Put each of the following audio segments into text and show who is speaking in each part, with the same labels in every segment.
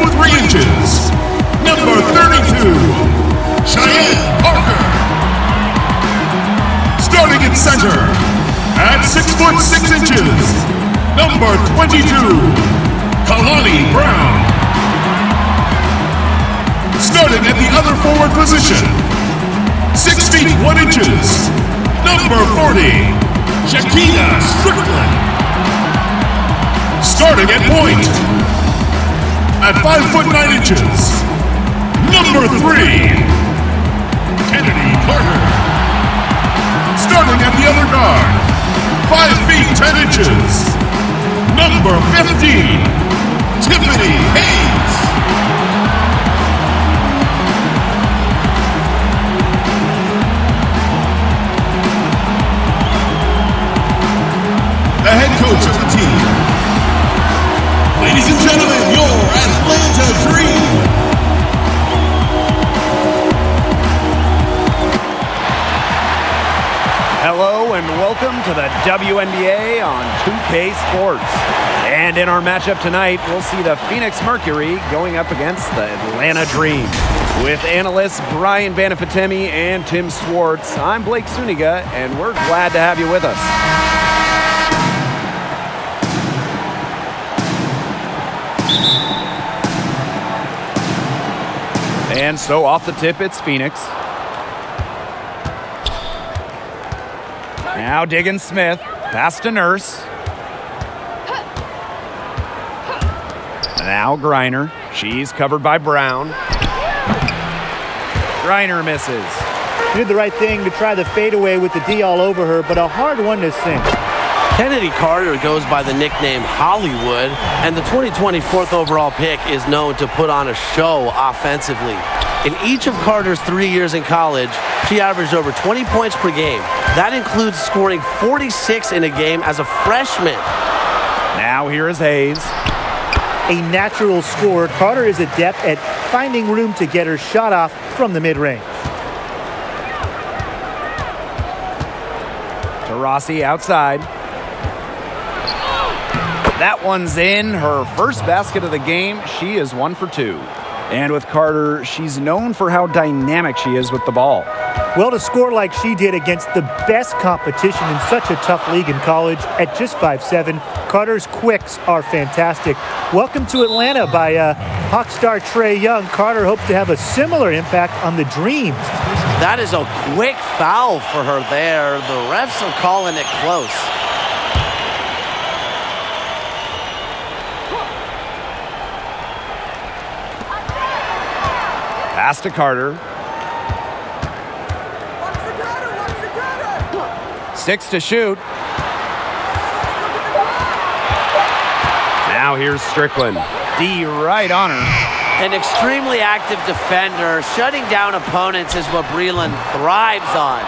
Speaker 1: foot 3 inches, number 32, Cheyenne Parker. Starting at center, at 6 foot 6 inches, number 22, Kalani Brown. Starting at the other forward position, 6 feet 1 inches, number 40, Shakina Strickland. Starting at point, at 5 foot 9 inches, number 3, Kennedy Carter. Starting at the other guard, 5 feet 10 inches, number 15, Tiffany Hayes. The head coach of the team. Ladies and gentlemen, your Atlanta Dream.
Speaker 2: Hello and welcome to the WNBA on 2K Sports. And in our matchup tonight, we'll see the Phoenix Mercury going up against the Atlanta Dream. With analysts Brian Banafitemi and Tim Swartz, I'm Blake Suniga, and we're glad to have you with us. And so off the tip, it's Phoenix. Now Diggins Smith, pass to Nurse. Now Griner, she's covered by Brown. Griner misses.
Speaker 3: She did the right thing to try the fadeaway with the D all over her, but a hard one to sink.
Speaker 4: Kennedy Carter goes by the nickname Hollywood, and the 2020 4th overall pick is known to put on a show offensively. In each of Carter's 3 years in college, she averaged over 20 points per game. That includes scoring 46 in a game as a freshman.
Speaker 2: Now here is Hayes.
Speaker 3: A natural scorer, Carter is adept at finding room to get her shot off from the mid-range.
Speaker 2: Taurasi outside. That one's in, her first basket of the game. She is 1 for 2. And with Carter, she's known for how dynamic she is with the ball.
Speaker 3: Well, to score like she did against the best competition in such a tough league in college at just 5'7", Carter's quicks are fantastic. Welcome to Atlanta by Hawk star Trae Young. Carter hopes to have a similar impact on the Dreams.
Speaker 4: That is a quick foul for her there. The refs are calling it close.
Speaker 2: Pass to Carter. 6 to shoot. Now here's Strickland. D right on her.
Speaker 4: An extremely active defender. Shutting down opponents is what Breland thrives on.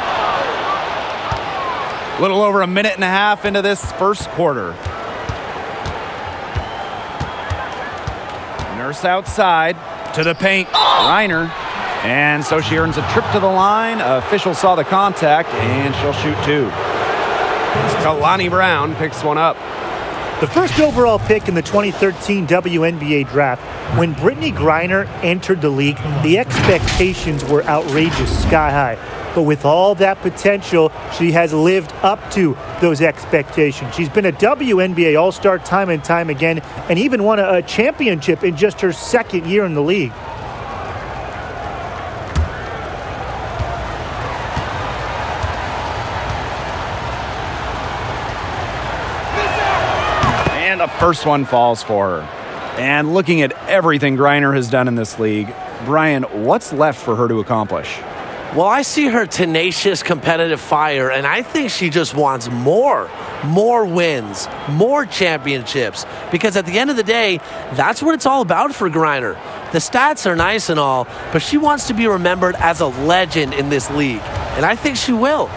Speaker 2: A little over a minute and a half into this first quarter. Nurse outside. To the paint, Reiner. And so she earns a trip to the line. Official saw the contact, and she'll shoot 2. Kalani Brown picks one up.
Speaker 3: The first overall pick in the 2013 WNBA draft, when Brittany Griner entered the league, the expectations were outrageous, sky high. But with all that potential, she has lived up to those expectations. She's been a WNBA All-Star time and time again, and even won a championship in just her second year in the league.
Speaker 2: And the first one falls for her. And looking at everything Griner has done in this league, Brian, what's left for her to accomplish?
Speaker 4: Well, I see her tenacious competitive fire, and I think she just wants more wins, more championships, because at the end of the day, that's what it's all about for Griner. The stats are nice and all, but she wants to be remembered as a legend in this league, and I think she will.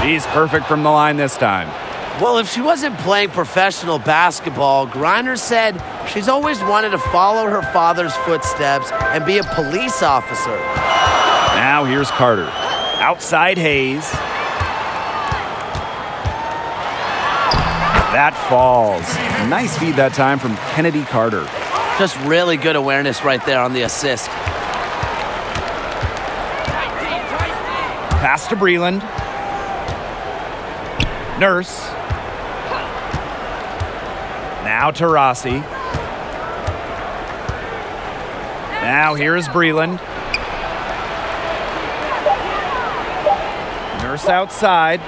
Speaker 2: She's perfect from the line this time.
Speaker 4: Well, if she wasn't playing professional basketball, Griner said she's always wanted to follow her father's footsteps and be a police officer.
Speaker 2: Now here's Carter. Outside Hayes. That falls. Nice feed that time from Kennedy Carter.
Speaker 4: Just really good awareness right there on the assist.
Speaker 2: Pass to Breland. Nurse. Now to Rossi. Now here's Breland. Nurse outside.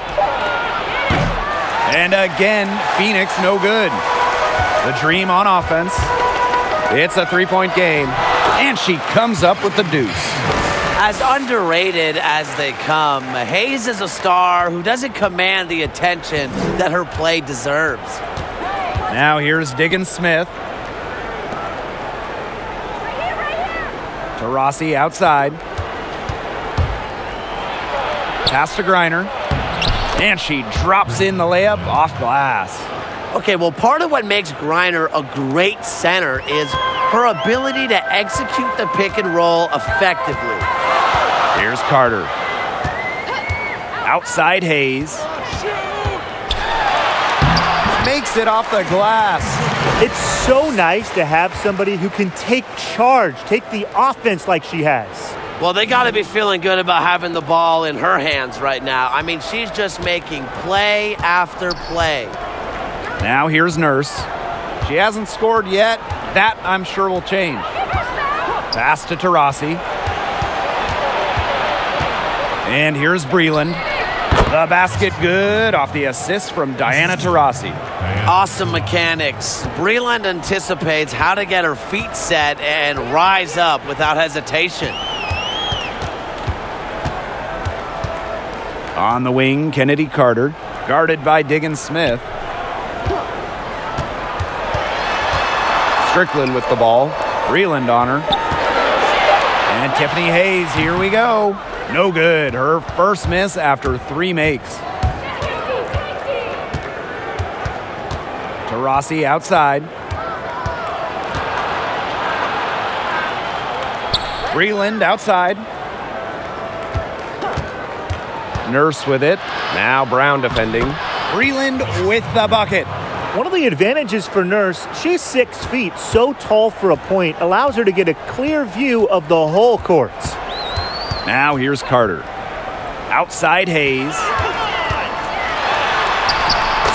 Speaker 2: And again, Phoenix no good. The Dream on offense. It's a three-point game. And she comes up with the deuce.
Speaker 4: As underrated as they come, Hayes is a star who doesn't command the attention that her play deserves.
Speaker 2: Now here's Diggins Smith. To Rossi outside. Pass to Griner. And she drops in the layup off glass.
Speaker 4: Okay, well, part of what makes Griner a great center is her ability to execute the pick and roll effectively.
Speaker 2: Here's Carter. Outside Hayes. Makes it off the glass.
Speaker 3: It's so nice to have somebody who can take charge, take the offense like she has.
Speaker 4: Well, they got to be feeling good about having the ball in her hands right now. I mean, she's just making play after play.
Speaker 2: Now here's Nurse. She hasn't scored yet. That, I'm sure, will change. Pass to Taurasi. And here's Breland. The basket good off the assist from Diana Taurasi.
Speaker 4: Awesome mechanics. Breland anticipates how to get her feet set and rise up without hesitation.
Speaker 2: On the wing, Kennedy Carter, guarded by Diggins Smith. Strickland with the ball. Breland on her. And Tiffany Hayes, here we go. No good. Her first miss after 3 makes. Taurasi outside. Breland outside. Nurse with it. Now Brown defending. Breland with the bucket.
Speaker 3: One of the advantages for Nurse, she's 6 feet, so tall for a point, allows her to get a clear view of the whole court.
Speaker 2: Now here's Carter. Outside Hayes.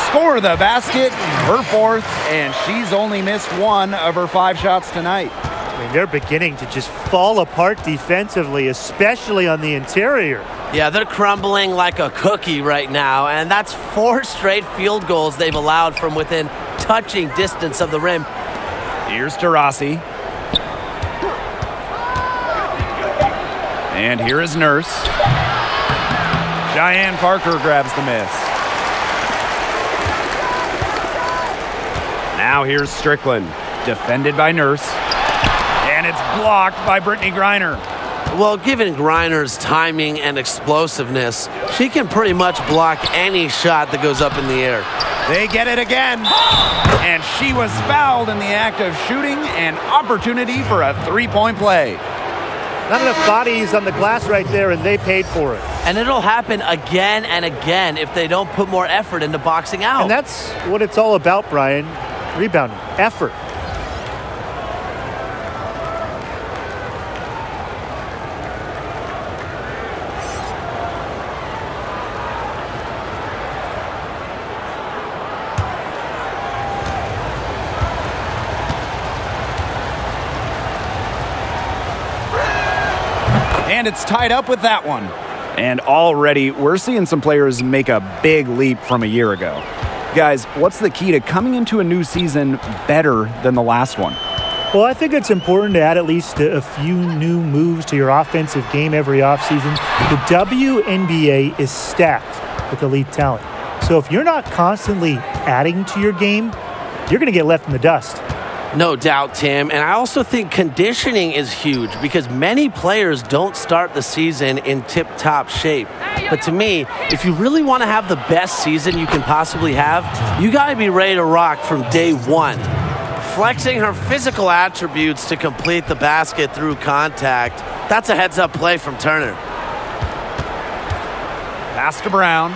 Speaker 2: Score the basket, her fourth, and she's only missed 1 of her 5 shots tonight.
Speaker 3: I mean, they're beginning to just fall apart defensively, especially on the interior.
Speaker 4: Yeah, they're crumbling like a cookie right now, and that's 4 straight field goals they've allowed from within touching distance of the rim.
Speaker 2: Here's Taurasi. And here is Nurse. Cheyenne Parker grabs the miss. Now here's Strickland, defended by Nurse. And it's blocked by Brittany Griner.
Speaker 4: Well, given Griner's timing and explosiveness, she can pretty much block any shot that goes up in the air.
Speaker 2: They get it again. And she was fouled in the act of shooting, an opportunity for a 3-point play.
Speaker 3: Not enough bodies on the glass right there, and they paid for it.
Speaker 4: And it'll happen again and again if they don't put more effort into boxing out.
Speaker 3: And that's what it's all about, Brian. Rebounding, effort.
Speaker 2: And it's tied up with that one. And already, we're seeing some players make a big leap from a year ago. Guys, what's the key to coming into a new season better than the last one?
Speaker 3: Well, I think it's important to add at least a few new moves to your offensive game every offseason. The WNBA is stacked with elite talent. So if you're not constantly adding to your game, you're going to get left in the dust.
Speaker 4: No doubt, Tim. And I also think conditioning is huge because many players don't start the season in tip-top shape. But to me, if you really want to have the best season you can possibly have, you got to be ready to rock from day one. Flexing her physical attributes to complete the basket through contact, that's a heads-up play from Turner.
Speaker 2: Pass to Brown.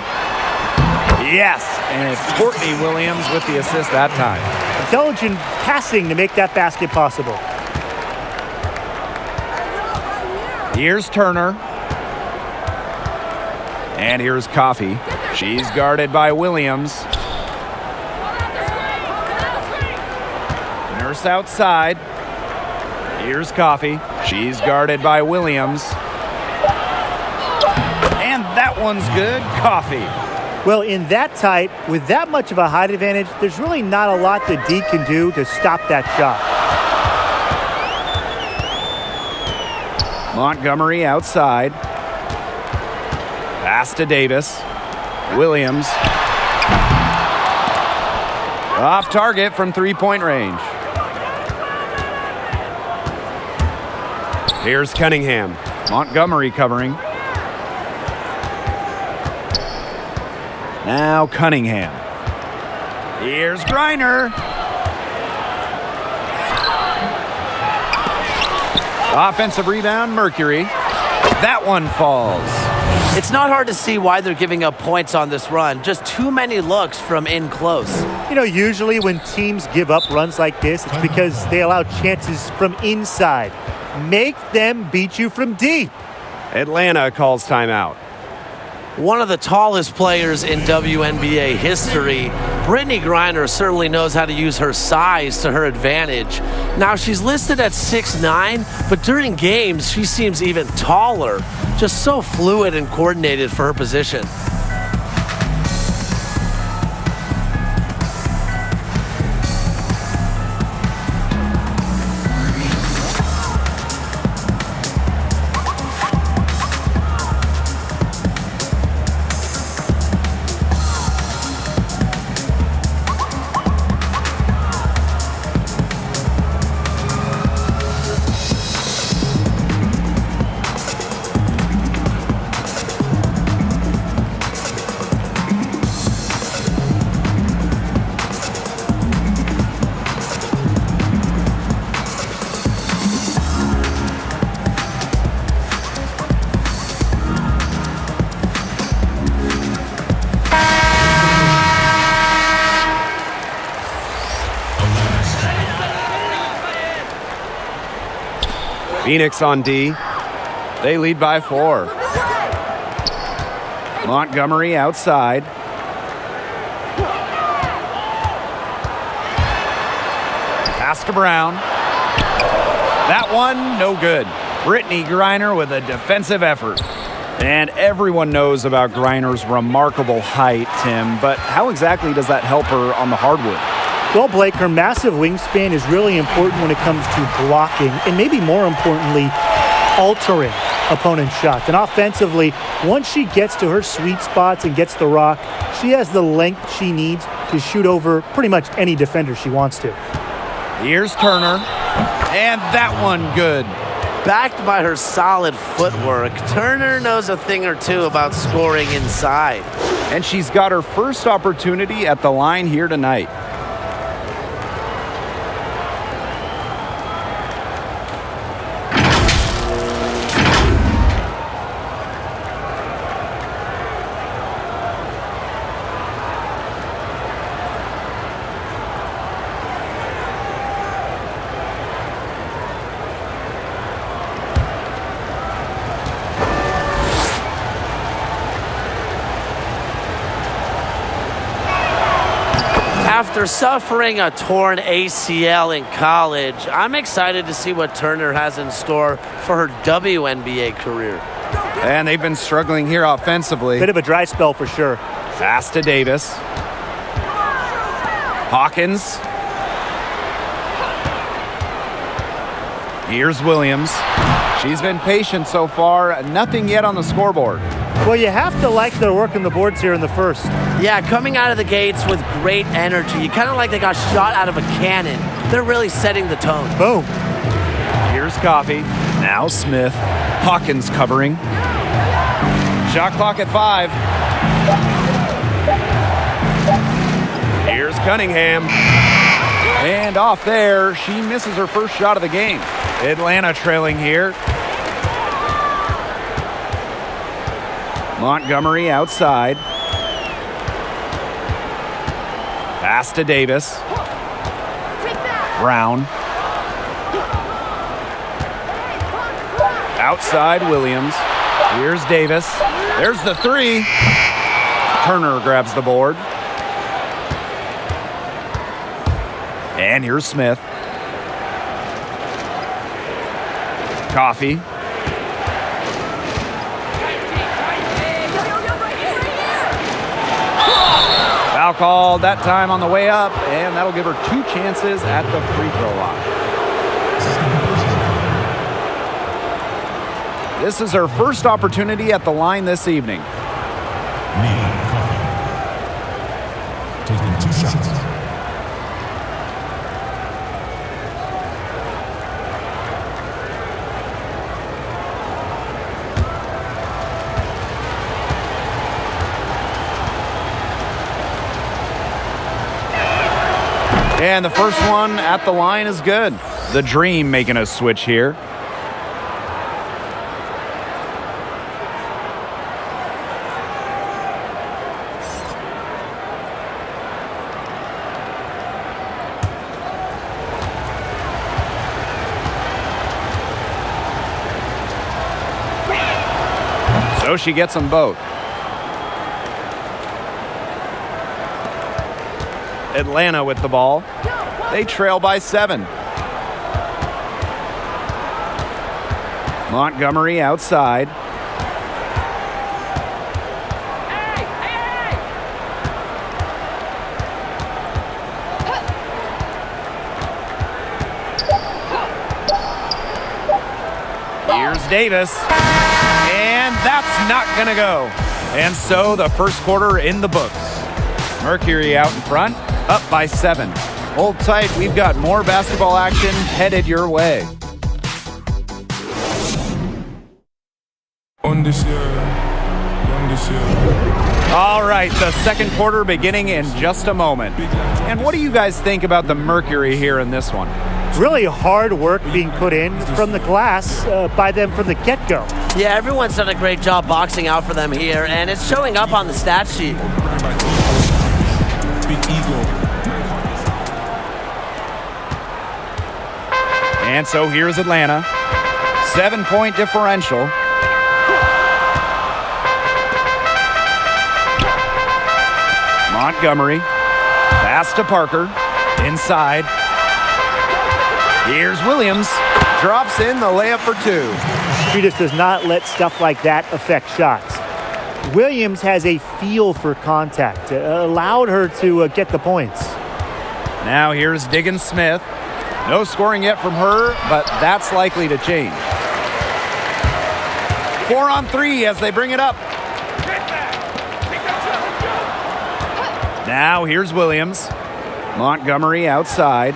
Speaker 2: Yes, and it's Courtney Williams with the assist that time.
Speaker 3: Intelligent passing to make that basket possible.
Speaker 2: Here's Turner. And here's Coffey. She's guarded by Williams. Nurse outside. Here's Coffey. She's guarded by Williams. And that one's good. Coffey.
Speaker 3: Well, in that tight, with that much of a height advantage, there's really not a lot that D can do to stop that shot.
Speaker 2: Montgomery outside. Pass to Davis. Williams. Off target from three-point range. Here's Cunningham. Montgomery covering. Now Cunningham. Here's Griner. Offensive rebound, Mercury. That one falls.
Speaker 4: It's not hard to see why they're giving up points on this run. Just too many looks from in close.
Speaker 3: You know, usually when teams give up runs like this, it's because they allow chances from inside. Make them beat you from deep.
Speaker 2: Atlanta calls timeout.
Speaker 4: One of the tallest players in WNBA history, Brittany Griner certainly knows how to use her size to her advantage. Now, she's listed at 6'9", but during games, she seems even taller. Just so fluid and coordinated for her position.
Speaker 2: Phoenix on D. They lead by 4. Montgomery outside. Pass to Brown. That one, no good. Brittany Griner with a defensive effort. And everyone knows about Griner's remarkable height, Tim, but how exactly does that help her on the hardwood?
Speaker 3: Well, Blake, her massive wingspan is really important when it comes to blocking and maybe more importantly, altering opponent's shots. And offensively, once she gets to her sweet spots and gets the rock, she has the length she needs to shoot over pretty much any defender she wants to.
Speaker 2: Here's Turner, and that one good.
Speaker 4: Backed by her solid footwork, Turner knows a thing or two about scoring inside.
Speaker 2: And she's got her first opportunity at the line here tonight.
Speaker 4: After suffering a torn ACL in college, I'm excited to see what Turner has in store for her WNBA career.
Speaker 2: And they've been struggling here offensively.
Speaker 3: Bit of a dry spell for sure.
Speaker 2: Pass to Davis. Hawkins. Here's Williams. She's been patient so far. Nothing yet on the scoreboard.
Speaker 3: Well, you have to like their work on the boards here in the first.
Speaker 4: Yeah, coming out of the gates with great energy. Kind of like they got shot out of a cannon. They're really setting the tone.
Speaker 3: Boom.
Speaker 2: Here's Coffey. Now Smith. Hawkins covering. Shot clock at 5. Here's Cunningham. And off there, she misses her first shot of the game. Atlanta trailing here. Montgomery outside. Pass to Davis. Brown. Outside Williams. Here's Davis. There's the three. Turner grabs the board. And here's Smith. Coffee. Foul called that time on the way up, and that'll give her 2 chances at the free throw line. This is her first opportunity at the line this evening.
Speaker 1: Taking 2 shots.
Speaker 2: And the first one at the line is good. The Dream making a switch here. So she gets them both. Atlanta with the ball. They trail by 7. Montgomery outside. Here's Davis. And that's not going to go. And so the first quarter in the books. Mercury out in front, up by 7. Hold tight, we've got more basketball action headed your way. All right, the second quarter beginning in just a moment. And what do you guys think about the Mercury here in this one?
Speaker 3: Really hard work being put in from the glass by them from the get-go.
Speaker 4: Yeah, everyone's done a great job boxing out for them here, and it's showing up on the stat sheet.
Speaker 2: And so here's Atlanta. 7-point differential. Montgomery. Pass to Parker. Inside. Here's Williams. Drops in the layup for 2.
Speaker 3: She just does not let stuff like that affect shots. Williams has a feel for contact. Allowed her to get the points.
Speaker 2: Now here's Diggins Smith. No scoring yet from her, but that's likely to change. 4 on 3 as they bring it up. Now here's Williams. Montgomery outside.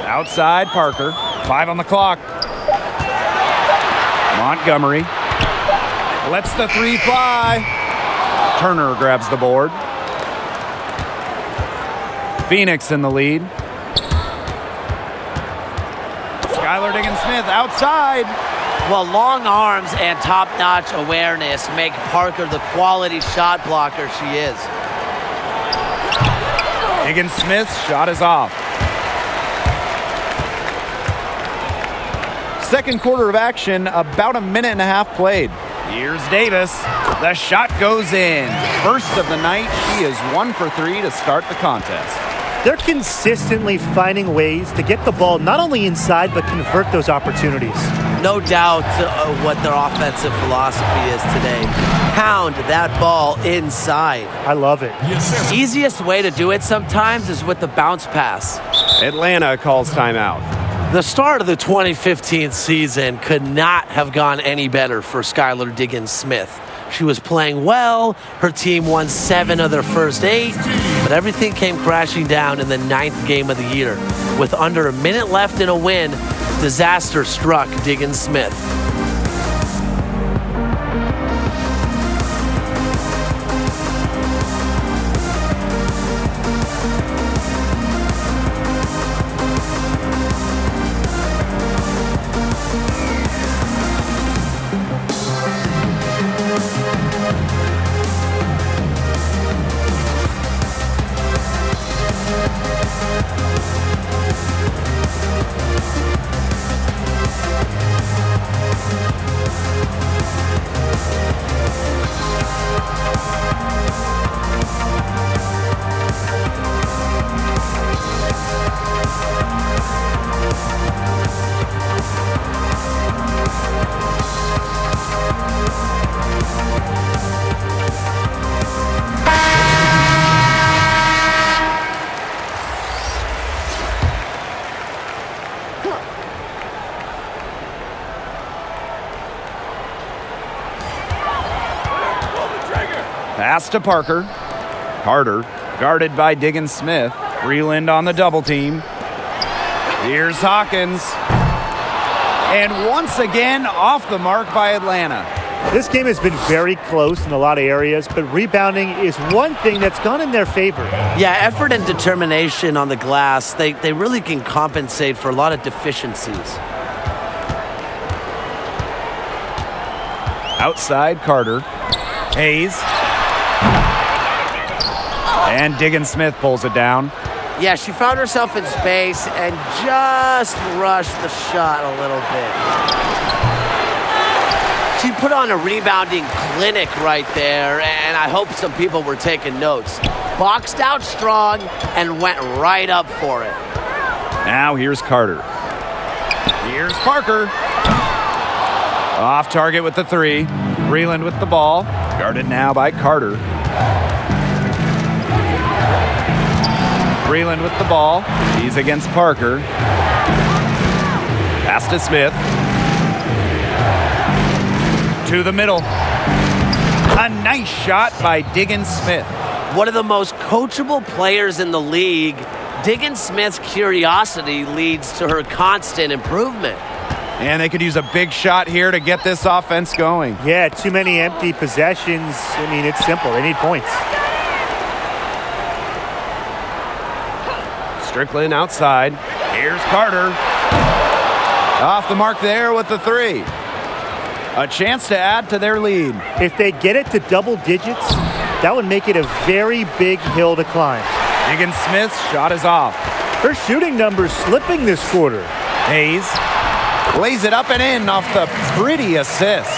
Speaker 2: Outside Parker. 5 on the clock. Montgomery lets the 3 fly. Turner grabs the board. Phoenix in the lead. Skylar Diggins-Smith outside.
Speaker 4: Well, long arms and top-notch awareness make Parker the quality shot blocker she is.
Speaker 2: Diggins-Smith's shot is off. Second quarter of action, about a minute and a half played. Here's Davis. The shot goes in. First of the night, she is 1 for 3 to start the contest.
Speaker 3: They're consistently finding ways to get the ball not only inside, but convert those opportunities.
Speaker 4: No doubt what their offensive philosophy is today. Pound that ball inside.
Speaker 3: I love it.
Speaker 4: Easiest way to do it sometimes is with the bounce pass.
Speaker 2: Atlanta calls timeout.
Speaker 4: The start of the 2015 season could not have gone any better for Skylar Diggins-Smith. She was playing well, her team won 7 of their first 8, but everything came crashing down in the 9th game of the year. With under a minute left in a win, disaster struck Diggins-Smith.
Speaker 2: Pass to Parker. Carter, guarded by Diggins Smith. Breland on the double team. Here's Hawkins. And once again, off the mark by Atlanta.
Speaker 3: This game has been very close in a lot of areas, but rebounding is one thing that's gone in their favor.
Speaker 4: Yeah, effort and determination on the glass, they really can compensate for a lot of deficiencies.
Speaker 2: Outside, Carter. Hayes. And Diggins Smith pulls it down.
Speaker 4: Yeah, she found herself in space and just rushed the shot a little bit. She put on a rebounding clinic right there, and I hope some people were taking notes. Boxed out strong and went right up for it.
Speaker 2: Now here's Carter. Here's Parker. Off target with the three. Breland with the ball. Guarded now by Carter. Breland with the ball. He's against Parker. Pass to Smith. To the middle. A nice shot by Diggins Smith.
Speaker 4: One of the most coachable players in the league, Diggins Smith's curiosity leads to her constant improvement.
Speaker 2: And they could use a big shot here to get this offense going.
Speaker 3: Yeah, too many empty possessions. I mean, it's simple. They need points.
Speaker 2: Strickland outside. Here's Carter. Off the mark there with the three. A chance to add to their lead.
Speaker 3: If they get it to double digits, that would make it a very big hill to climb.
Speaker 2: Diggins Smith's shot is off.
Speaker 3: Her shooting numbers slipping this quarter.
Speaker 2: Hayes lays it up and in off the pretty assist.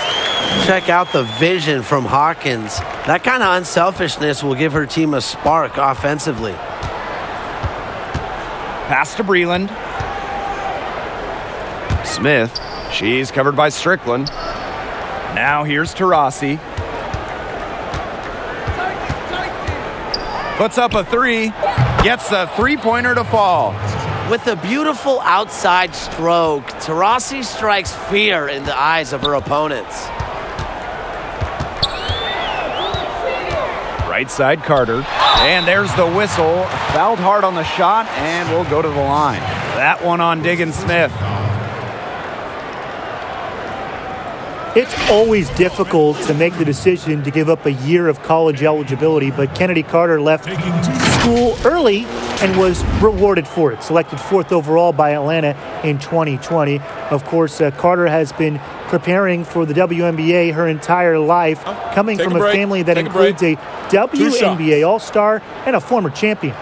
Speaker 4: Check out the vision from Hawkins. That kind of unselfishness will give her team a spark offensively.
Speaker 2: Pass to Breland. Smith. She's covered by Strickland. Now here's Taurasi. Puts up a three. Gets the three-pointer to fall.
Speaker 4: With a beautiful outside stroke, Taurasi strikes fear in the eyes of her opponents.
Speaker 2: Right side, Carter. And there's the whistle. Fouled hard on the shot, and we'll go to the line. That one on Diggins Smith.
Speaker 3: It's always difficult to make the decision to give up a year of college eligibility, but Kennedy Carter left school early and was rewarded for it. Selected 4th overall by Atlanta in 2020. Of course, Carter has been preparing for the WNBA her entire life, coming from a family that includes a WNBA All-Star and a former champion.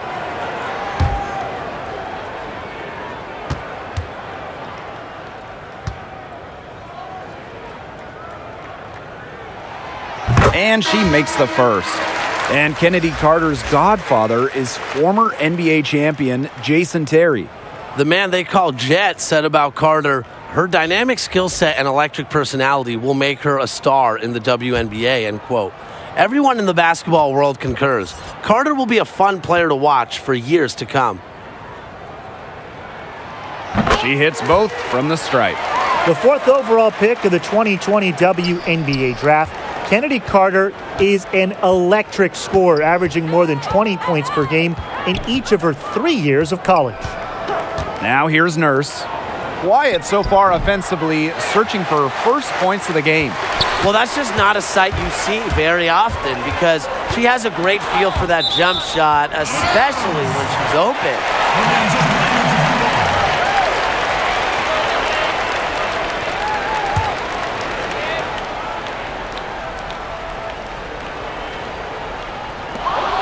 Speaker 2: And she makes the first. And Kennedy Carter's godfather is former NBA champion Jason Terry.
Speaker 4: The man they call Jet said about Carter, her dynamic skill set and electric personality will make her a star in the WNBA, end quote. Everyone in the basketball world concurs. Carter will be a fun player to watch for years to come.
Speaker 2: She hits both from the stripe.
Speaker 3: The 4th overall pick of the 2020 WNBA draft, Kennedy Carter is an electric scorer, averaging more than 20 points per game in each of her 3 years of college.
Speaker 2: Now here's Nurse. Quiet so far offensively, searching for her first points of the game.
Speaker 4: Well, that's just not a sight you see very often because she has a great feel for that jump shot, especially when she's open.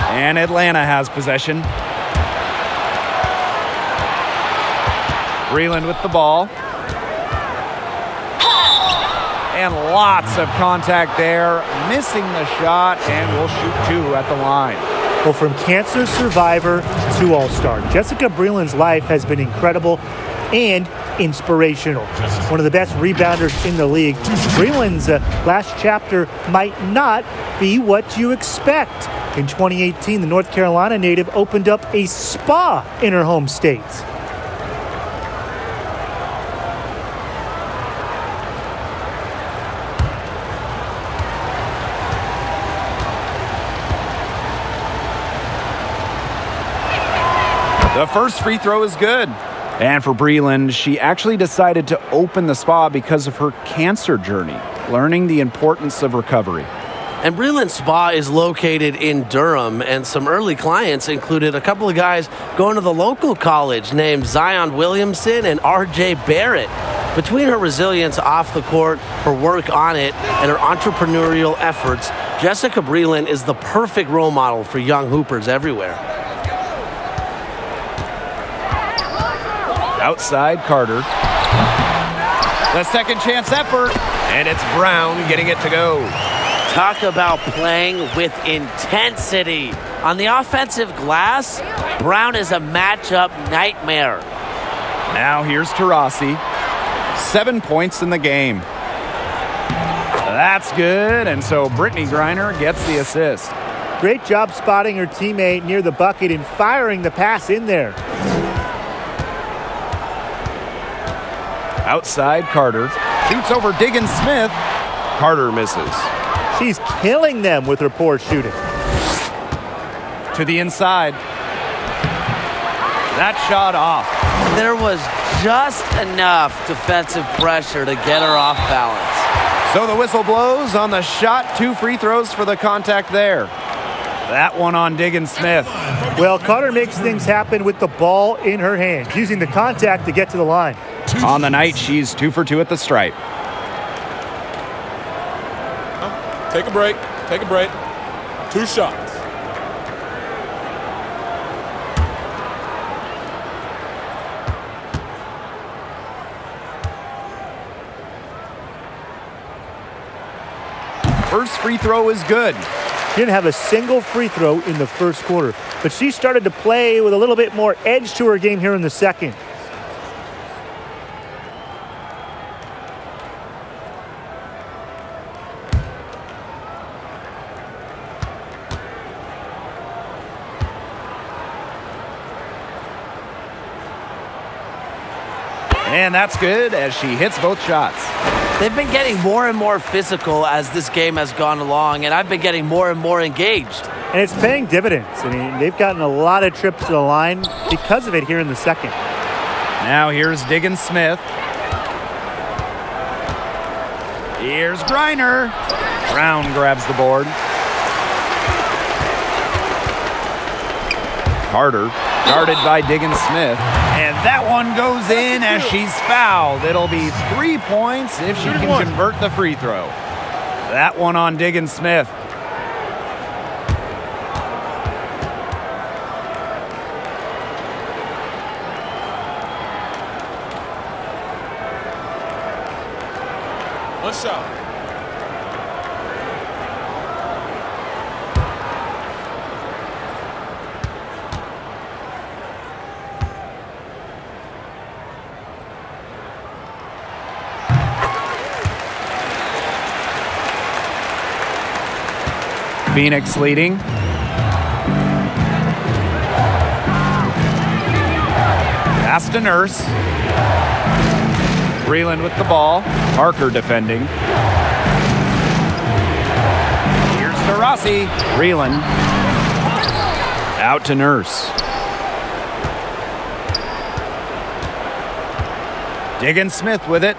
Speaker 2: And Atlanta has possession. Breland with the ball. And lots of contact there. Missing the shot, and will shoot two at the line.
Speaker 3: Well, from cancer survivor to all-star, Jessica Breland's life has been incredible and inspirational. One of the best rebounders in the league. Breland's last chapter might not be what you expect. In 2018, the North Carolina native opened up a spa in her home state.
Speaker 2: The first free throw is good. And for Breland, she actually decided to open the spa because of her cancer journey, learning the importance of recovery.
Speaker 4: And Breland Spa is located in Durham, and some early clients included a couple of guys going to the local college named Zion Williamson and R.J. Barrett. Between her resilience off the court, her work on it, and her entrepreneurial efforts, Jessica Breland is the perfect role model for young hoopers everywhere.
Speaker 2: Outside Carter. The second chance effort, and it's Brown getting it to go.
Speaker 4: Talk about playing with intensity. On the offensive glass, Brown is a matchup nightmare.
Speaker 2: Now here's Taurasi. 7 points in the game. That's good, and so Brittany Griner gets the assist.
Speaker 3: Great job spotting her teammate near the bucket and firing the pass in there.
Speaker 2: Outside Carter. Shoots over Diggins Smith. Carter misses.
Speaker 3: She's killing them with her poor shooting.
Speaker 2: To the inside. That shot off.
Speaker 4: There was just enough defensive pressure to get her off balance.
Speaker 2: So the whistle blows on the shot. 2 free throws for the contact there. That one on Diggins Smith.
Speaker 3: Well, Carter makes things happen with the ball in her hands, using the contact to get to the line.
Speaker 2: On the night, she's 2 for 2 at the stripe.
Speaker 5: Take a break. Take a break. 2 shots.
Speaker 2: First free throw is good.
Speaker 3: She didn't have a single free throw in the first quarter, but she started to play with a little bit more edge to her game here in the second.
Speaker 2: And that's good as she hits both shots.
Speaker 4: They've been getting more and more physical as this game has gone along, and I've been getting more and more engaged.
Speaker 3: And it's paying dividends. I mean, they've gotten a lot of trips to the line because of it here in the second.
Speaker 2: Now here's Diggins Smith. Here's Griner. Brown grabs the board. Carter, guarded by Diggins Smith. And that one goes in as she's fouled. It'll be 3 points if she can convert the free throw. That one on Diggins Smith.
Speaker 5: One shot.
Speaker 2: Phoenix leading. Pass to Nurse. Breland with the ball. Parker defending. Here's Taurasi. Breland. Out to Nurse. Diggins Smith with it.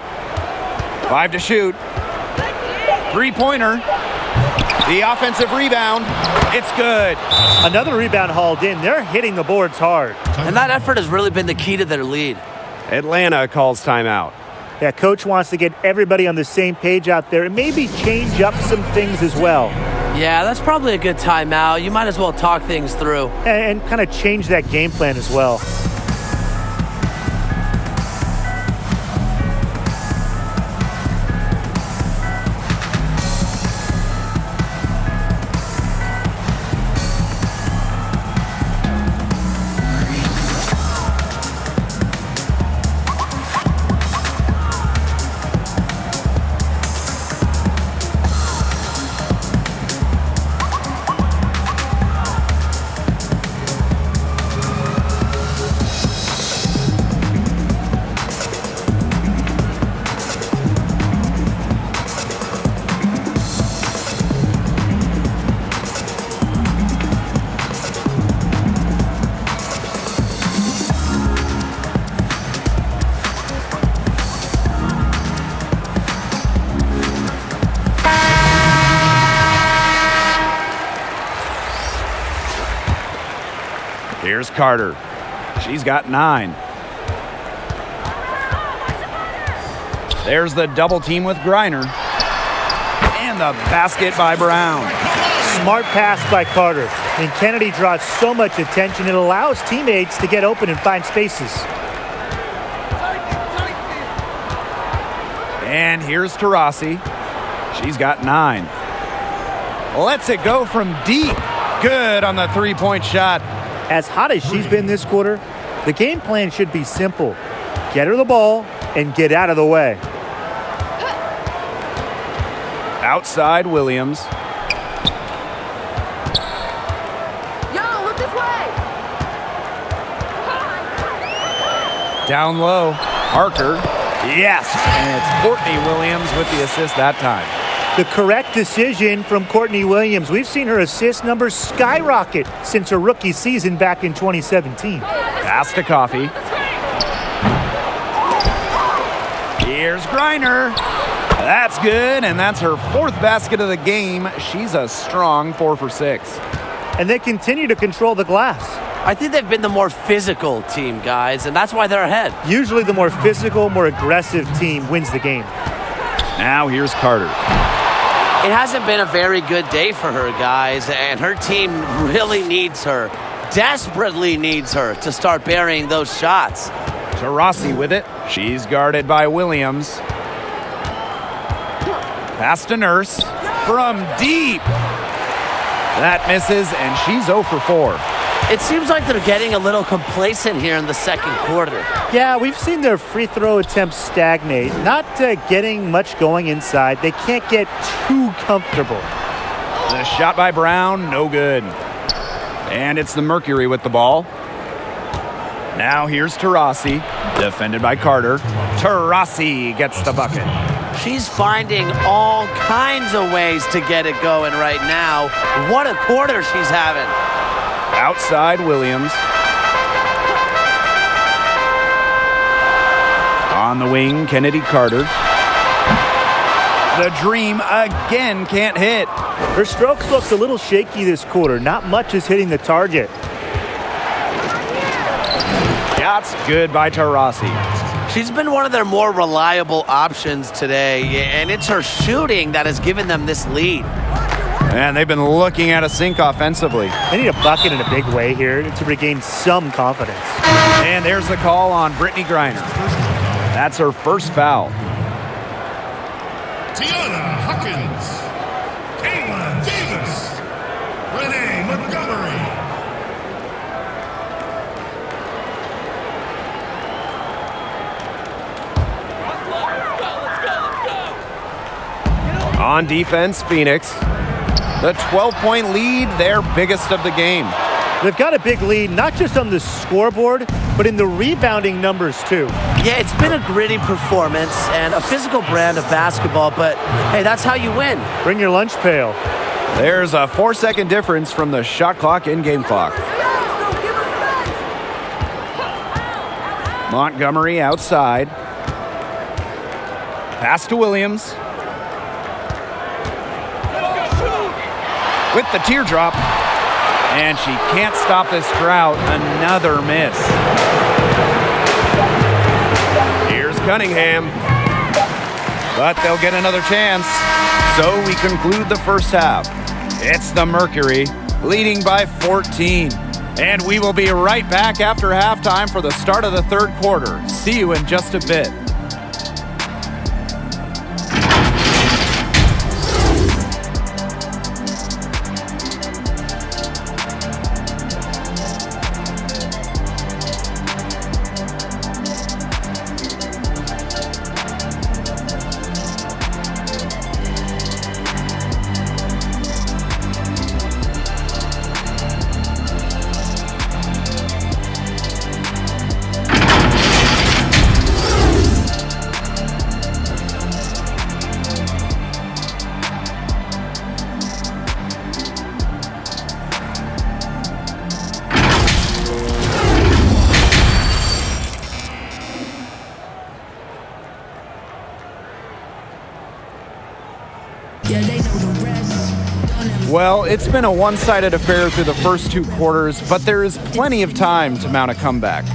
Speaker 2: 5 to shoot. 3-pointer. The offensive rebound. It's good.
Speaker 3: Another rebound hauled in. They're hitting the boards hard.
Speaker 4: And that effort has really been the key to their lead.
Speaker 2: Atlanta calls timeout.
Speaker 3: Yeah, coach wants to get everybody on the same page out there and maybe change up some things as well.
Speaker 4: Yeah, that's probably a good timeout. You might as well talk things through.
Speaker 3: And kind of change that game plan as well.
Speaker 2: Here's Carter. She's got 9. There's the double team with Griner. And the basket by Brown.
Speaker 3: Smart pass by Carter. And Kennedy draws so much attention, it allows teammates to get open and find spaces.
Speaker 2: And here's Taurasi. She's got 9. Lets it go from deep. Good on the three-point shot.
Speaker 3: As hot as she's been this quarter, the game plan should be simple. Get her the ball and get out of the way.
Speaker 2: Outside Williams.
Speaker 6: Yo, look this way.
Speaker 2: Down low. Parker. Yes. And it's Courtney Williams with the assist that time.
Speaker 3: The correct decision from Courtney Williams. We've seen her assist numbers skyrocket since her rookie season back in 2017.
Speaker 2: Pass to Coffey. Here's Griner. That's good, and that's her 4th basket of the game. She's a strong 4 for 6.
Speaker 3: And they continue to control the glass.
Speaker 4: I think they've been the more physical team, guys, and that's why they're ahead.
Speaker 3: Usually the more physical, more aggressive team wins the game.
Speaker 2: Now here's Carter.
Speaker 4: It hasn't been a very good day for her, guys, and her team really needs her, desperately needs her to start burying those shots.
Speaker 2: Taurasi with it. She's guarded by Williams. Pass to Nurse from deep. That misses, and she's 0 for 4.
Speaker 4: It seems like they're getting a little complacent here in the second quarter.
Speaker 3: Yeah, we've seen their free throw attempts stagnate, not getting much going inside. They can't get too comfortable.
Speaker 2: The shot by Brown, no good. And it's the Mercury with the ball. Now here's Taurasi, defended by Carter. Taurasi gets the bucket.
Speaker 4: She's finding all kinds of ways to get it going right now. What a quarter she's having.
Speaker 2: Outside Williams. On the wing, Kennedy Carter. The Dream again can't hit.
Speaker 3: Her strokes looked a little shaky this quarter. Not much is hitting the target.
Speaker 2: Shots good by Taurasi.
Speaker 4: She's been one of their more reliable options today, and it's her shooting that has given them this lead.
Speaker 2: And they've been looking at a sink offensively.
Speaker 3: They need a bucket in a big way here to regain some confidence.
Speaker 2: And there's the call on Brittany Griner. That's her first foul.
Speaker 1: Tiana Huckins, Kayla Davis, Renee Montgomery.
Speaker 2: On defense, Phoenix. The 12-point lead, their biggest of the game.
Speaker 3: They've got a big lead, not just on the scoreboard, but in the rebounding numbers too.
Speaker 4: Yeah, it's been a gritty performance and a physical brand of basketball, but hey, that's how you win.
Speaker 3: Bring your lunch pail.
Speaker 2: There's a 4-second difference from the shot clock and game clock. Montgomery outside. Pass to Williams. With the teardrop. And she can't stop this drought. Another miss. Here's Cunningham. But they'll get another chance. So we conclude the first half. It's the Mercury leading by 14. And we will be right back after halftime for the start of the third quarter. See you in just a bit. Well, it's been a one-sided affair through the first 2 quarters, but there is plenty of time to mount a comeback.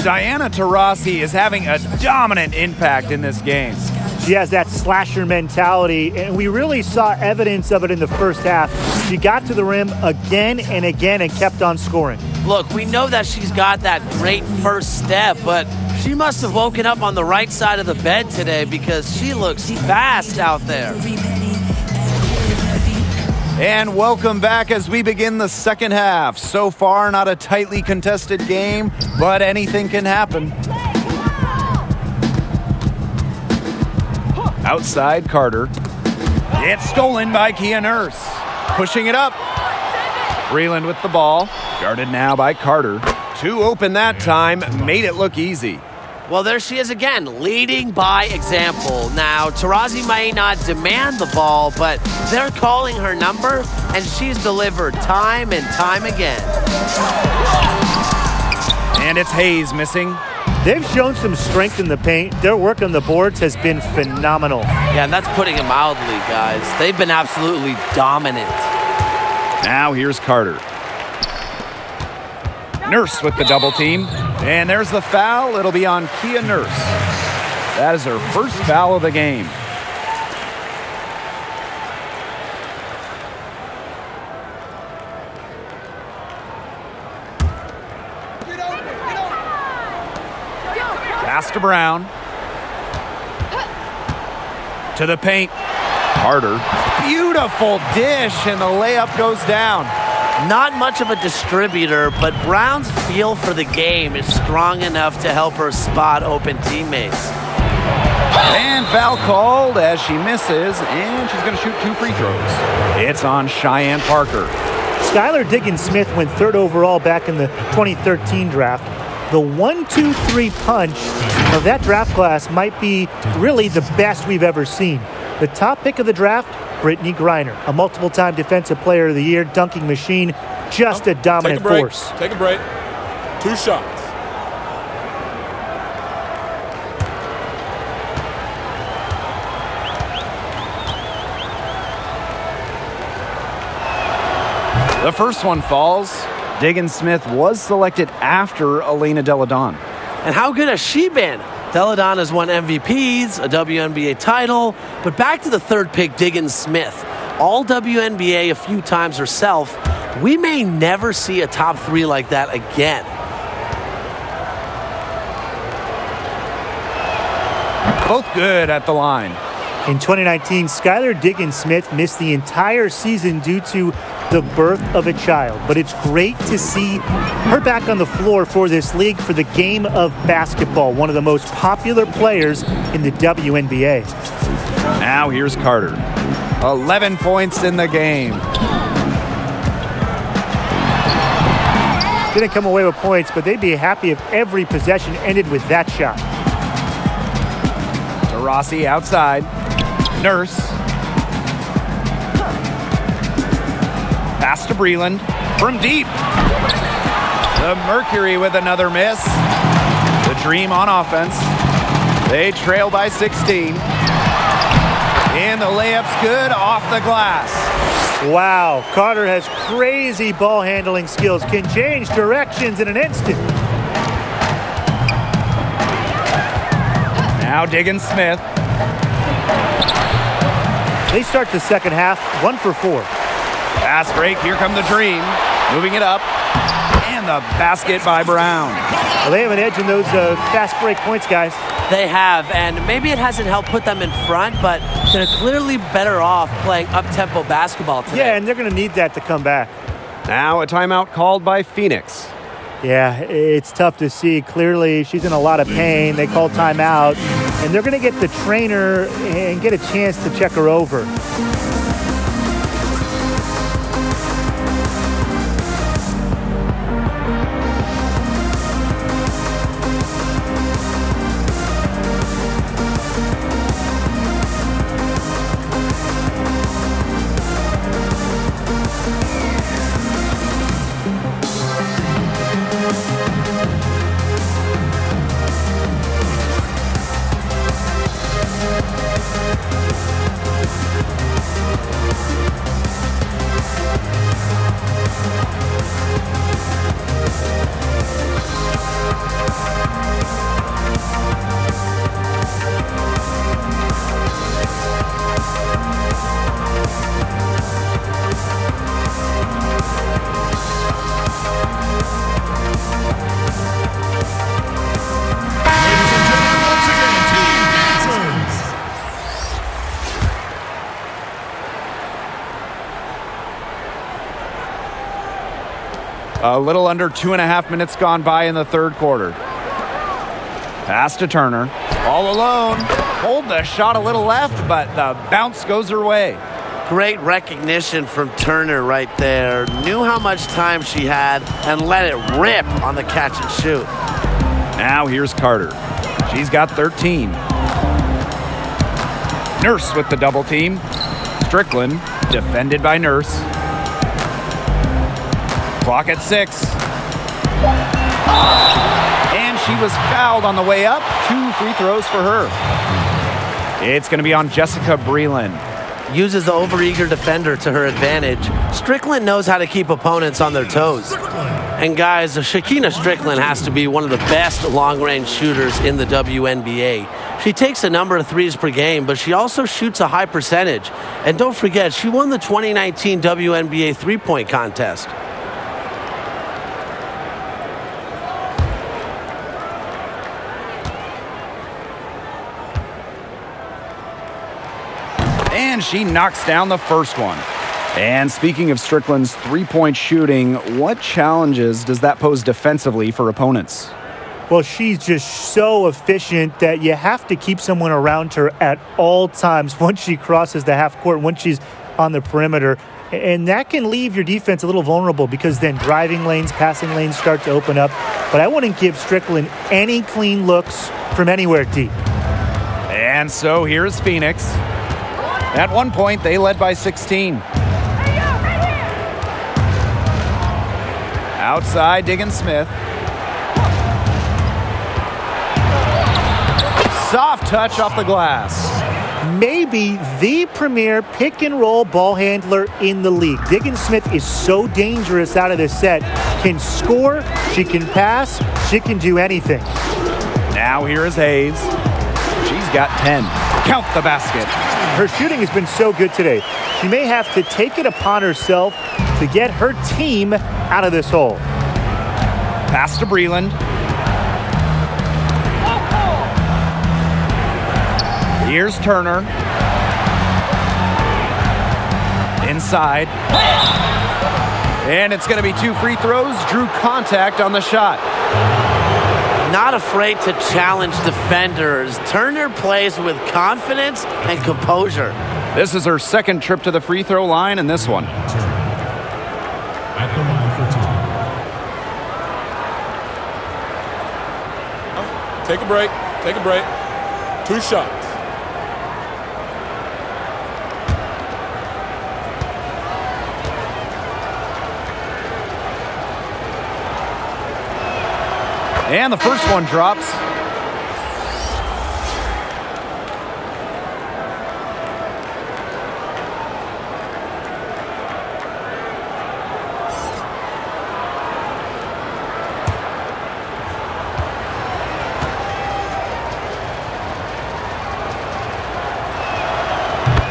Speaker 2: Diana Taurasi is having a dominant impact in this game.
Speaker 3: She has that slasher mentality, and we really saw evidence of it in the first half. She got to the rim again and again and kept on scoring.
Speaker 4: Look, we know that she's got that great first step, but she must have woken up on the right side of the bed today because she looks fast out there.
Speaker 2: And welcome back as we begin the second half. So far, not a tightly contested game, but anything can happen. Outside Carter. It's stolen by Kia Nurse. Pushing it up. Breland with the ball. Guarded now by Carter. 2 open that time. Made it look easy.
Speaker 4: Well, there she is again, leading by example. Now, Taurasi may not demand the ball, but they're calling her number, and she's delivered time and time again.
Speaker 2: And it's Hayes missing.
Speaker 3: They've shown some strength in the paint. Their work on the boards has been phenomenal.
Speaker 4: Yeah, and that's putting it mildly, guys. They've been absolutely dominant.
Speaker 2: Now here's Carter. Nurse with the double team. And there's the foul. It'll be on Kia Nurse. That is her first foul of the game. Pass to Brown. To the paint. Carter. Beautiful dish, and the layup goes down.
Speaker 4: Not much of a distributor, but Brown's feel for the game is strong enough to help her spot open teammates.
Speaker 2: And foul called as she misses, and she's going to shoot 2 free throws. It's on Cheyenne Parker.
Speaker 3: Skylar Diggins-Smith went 3rd overall back in the 2013 draft. The 1-2-3 punch of that draft class might be really the best we've ever seen. The top pick of the draft, Brittany Griner, a multiple-time Defensive Player of the Year, dunking machine, just a dominant force.
Speaker 5: Take a break. 2 shots.
Speaker 2: The first one falls. Diggins-Smith was selected after Elena Deladon.
Speaker 4: And how good has she been? Deladon has won MVPs, a WNBA title, but back to the 3rd pick, Diggins-Smith. All WNBA a few times herself. We may never see a top 3 like that again.
Speaker 2: Both good at the line.
Speaker 3: In 2019, Skylar Diggins-Smith missed the entire season due to the birth of a child. But it's great to see her back on the floor for this league, for the game of basketball, one of the most popular players in the WNBA.
Speaker 2: Now here's Carter. 11 points in the game.
Speaker 3: Didn't come away with points, but they'd be happy if every possession ended with that shot.
Speaker 2: Taurasi outside. Nurse. Pass to Breland from deep. The Mercury with another miss. The Dream on offense. They trail by 16. And the layup's good off the glass.
Speaker 3: Wow, Carter has crazy ball handling skills, can change directions in an instant.
Speaker 2: Now Diggins-Smith.
Speaker 3: They start the second half 1 for 4.
Speaker 2: Fast break, here come the Dream. Moving it up. And the basket by Brown.
Speaker 3: Well, they have an edge in those fast break points, guys.
Speaker 4: They have, and maybe it hasn't helped put them in front, but they're clearly better off playing up-tempo basketball today.
Speaker 3: Yeah, and they're going to need that to come back.
Speaker 2: Now a timeout called by Phoenix.
Speaker 3: Yeah, it's tough to see. Clearly, she's in a lot of pain. They call timeout, and they're going to get the trainer and get a chance to check her over.
Speaker 2: A little under 2.5 minutes gone by in the third quarter. Pass to Turner. All alone. Hold the shot a little left, but the bounce goes her way.
Speaker 4: Great recognition from Turner right there. Knew how much time she had and let it rip on the catch and shoot.
Speaker 2: Now here's Carter. She's got 13. Nurse with the double team. Strickland defended by Nurse. Clock at 6. And she was fouled on the way up. 2 free throws for her. It's going to be on Jessica Breland.
Speaker 4: Uses the overeager defender to her advantage. Strickland knows how to keep opponents on their toes. And guys, Shekinna Strickland has to be one of the best long-range shooters in the WNBA. She takes a number of threes per game, but she also shoots a high percentage. And don't forget, she won the 2019 WNBA three-point contest.
Speaker 2: And she knocks down the first one. And speaking of Strickland's three-point shooting, what challenges does that pose defensively for opponents?
Speaker 3: Well, she's just so efficient that you have to keep someone around her at all times once she crosses the half court, once she's on the perimeter. And that can leave your defense a little vulnerable because then driving lanes, passing lanes start to open up. But I wouldn't give Strickland any clean looks from anywhere deep.
Speaker 2: And so here's Phoenix. At one point, they led by 16. Outside, Diggins-Smith. Soft touch off the glass.
Speaker 3: Maybe the premier pick-and-roll ball handler in the league. Diggins-Smith is so dangerous out of this set. Can score, she can pass, she can do anything.
Speaker 2: Now here is Hayes. She's got 10. Count the basket.
Speaker 3: Her shooting has been so good today. She may have to take it upon herself to get her team out of this hole.
Speaker 2: Pass to Breland. Here's Turner. Inside. And it's going to be 2 free throws. Drew contact on the shot.
Speaker 4: Not afraid to challenge defenders. Turner plays with confidence and composure.
Speaker 2: This is her second trip to the free throw line in this one.
Speaker 1: At the line for 2.
Speaker 5: Take a break. Take a break. 2 shots.
Speaker 2: And the first one drops.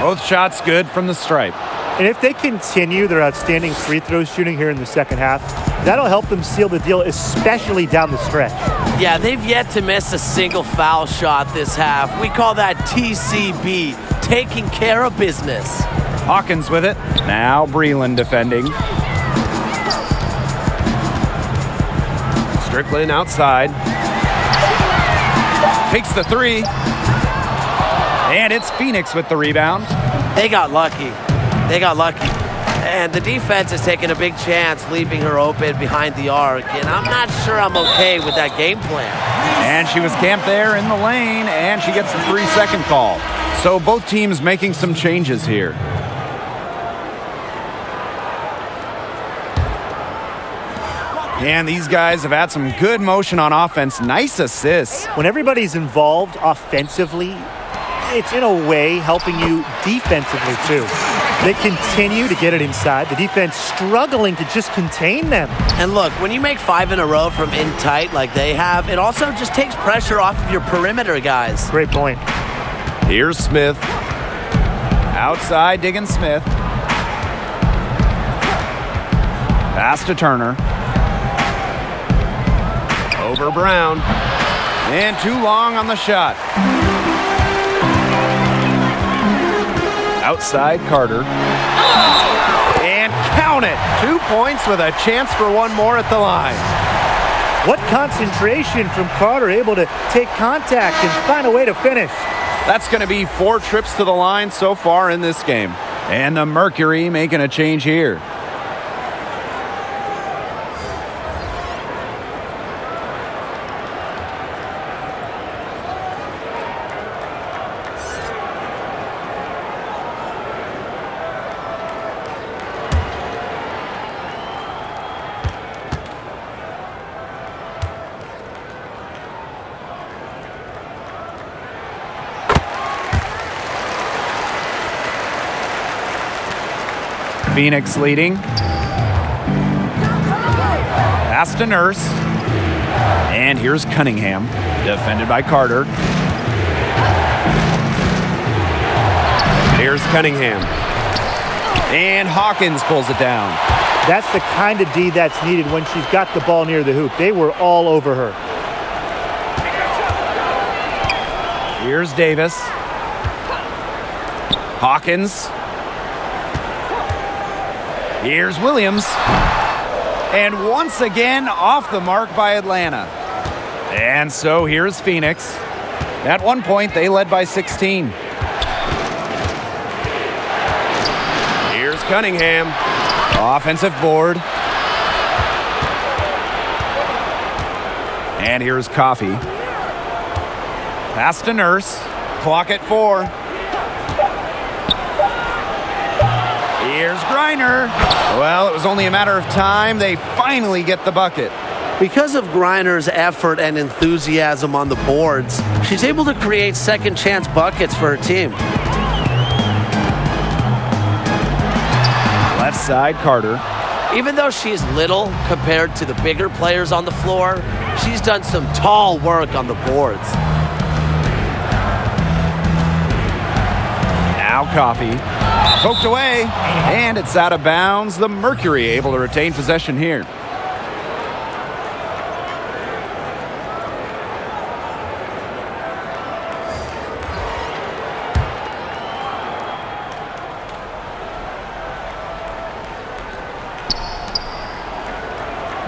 Speaker 2: Both shots good from the stripe.
Speaker 3: And if they continue their outstanding free throw shooting here in the second half, that'll help them seal the deal, especially down the stretch.
Speaker 4: Yeah, they've yet to miss a single foul shot this half. We call that TCB, taking care of business.
Speaker 2: Hawkins with it. Now Breland defending. Strickland outside. Takes the 3. And it's Phoenix with the rebound.
Speaker 4: They got lucky. And the defense is taking a big chance, leaving her open behind the arc. And I'm not sure I'm okay with that game plan.
Speaker 2: And she was camped there in the lane, and she gets the 3-second call. So both teams making some changes here. And these guys have had some good motion on offense. Nice assists.
Speaker 3: When everybody's involved offensively, it's in a way helping you defensively too. They continue to get it inside. The defense struggling to just contain them.
Speaker 4: And look, when you make 5 in a row from in tight like they have, it also just takes pressure off of your perimeter guys.
Speaker 3: Great point.
Speaker 2: Here's Smith. Outside, Diggins-Smith. Pass to Turner. Over Brown. And too long on the shot. Outside, Carter. And count Count it. 2 points with a chance for one more at the line.
Speaker 3: What concentration from Carter, able to take contact and find a way to finish.
Speaker 2: That's going to be 4 trips to the line so far in this game. And the Mercury making a change here. Phoenix leading. Pass to Nurse. And here's Cunningham, defended by Carter. Here's Cunningham. And Hawkins pulls it down.
Speaker 3: That's the kind of D that's needed when she's got the ball near the hoop. They were all over her.
Speaker 2: Here's Davis. Hawkins. Here's Williams. And once again, off the mark by Atlanta. And so here's Phoenix. At one point, they led by 16. Here's Cunningham. Offensive board. And here's Coffey. Pass to Nurse. Clock at 4. Here's Griner. Well, it was only a matter of time. They finally get the bucket.
Speaker 4: Because of Griner's effort and enthusiasm on the boards, she's able to create second chance buckets for her team.
Speaker 2: Left side, Carter.
Speaker 4: Even though she's little compared to the bigger players on the floor, she's done some tall work on the boards.
Speaker 2: Now Coffey. Poked away, and it's out of bounds. The Mercury able to retain possession here.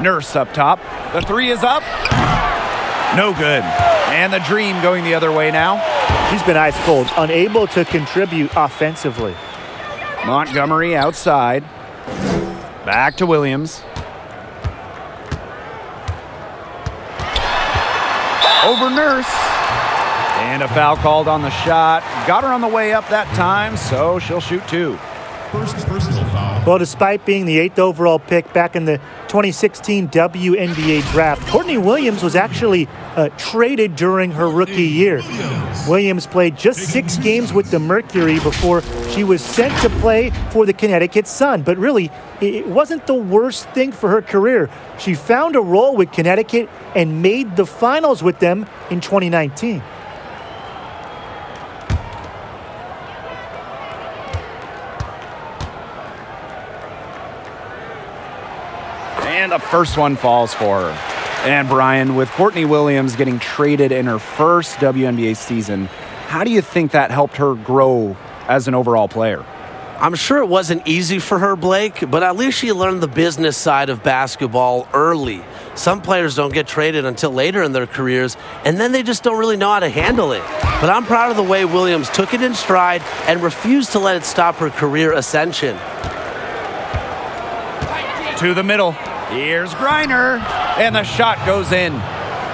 Speaker 2: Nurse up top. The 3 is up. No good. And the Dream going the other way now.
Speaker 3: She's been ice cold, unable to contribute offensively.
Speaker 2: Montgomery outside. Back to Williams. Over Nurse. And a foul called on the shot. Got her on the way up that time, so she'll shoot 2.
Speaker 1: First personal foul.
Speaker 3: Well, despite being the 8th overall pick back in the 2016 WNBA draft, Courtney Williams was actually traded during her rookie year. Williams played just 6 games with the Mercury before she was sent to play for the Connecticut Sun. But really, it wasn't the worst thing for her career. She found a role with Connecticut and made the finals with them in 2019.
Speaker 2: And the first one falls for her. And Brian, with Courtney Williams getting traded in her first WNBA season, how do you think that helped her grow as an overall player?
Speaker 4: I'm sure it wasn't easy for her, Blake, but at least she learned the business side of basketball early. Some players don't get traded until later in their careers, and then they just don't really know how to handle it. But I'm proud of the way Williams took it in stride and refused to let it stop her career ascension.
Speaker 2: To the middle. Here's Griner. And the shot goes in.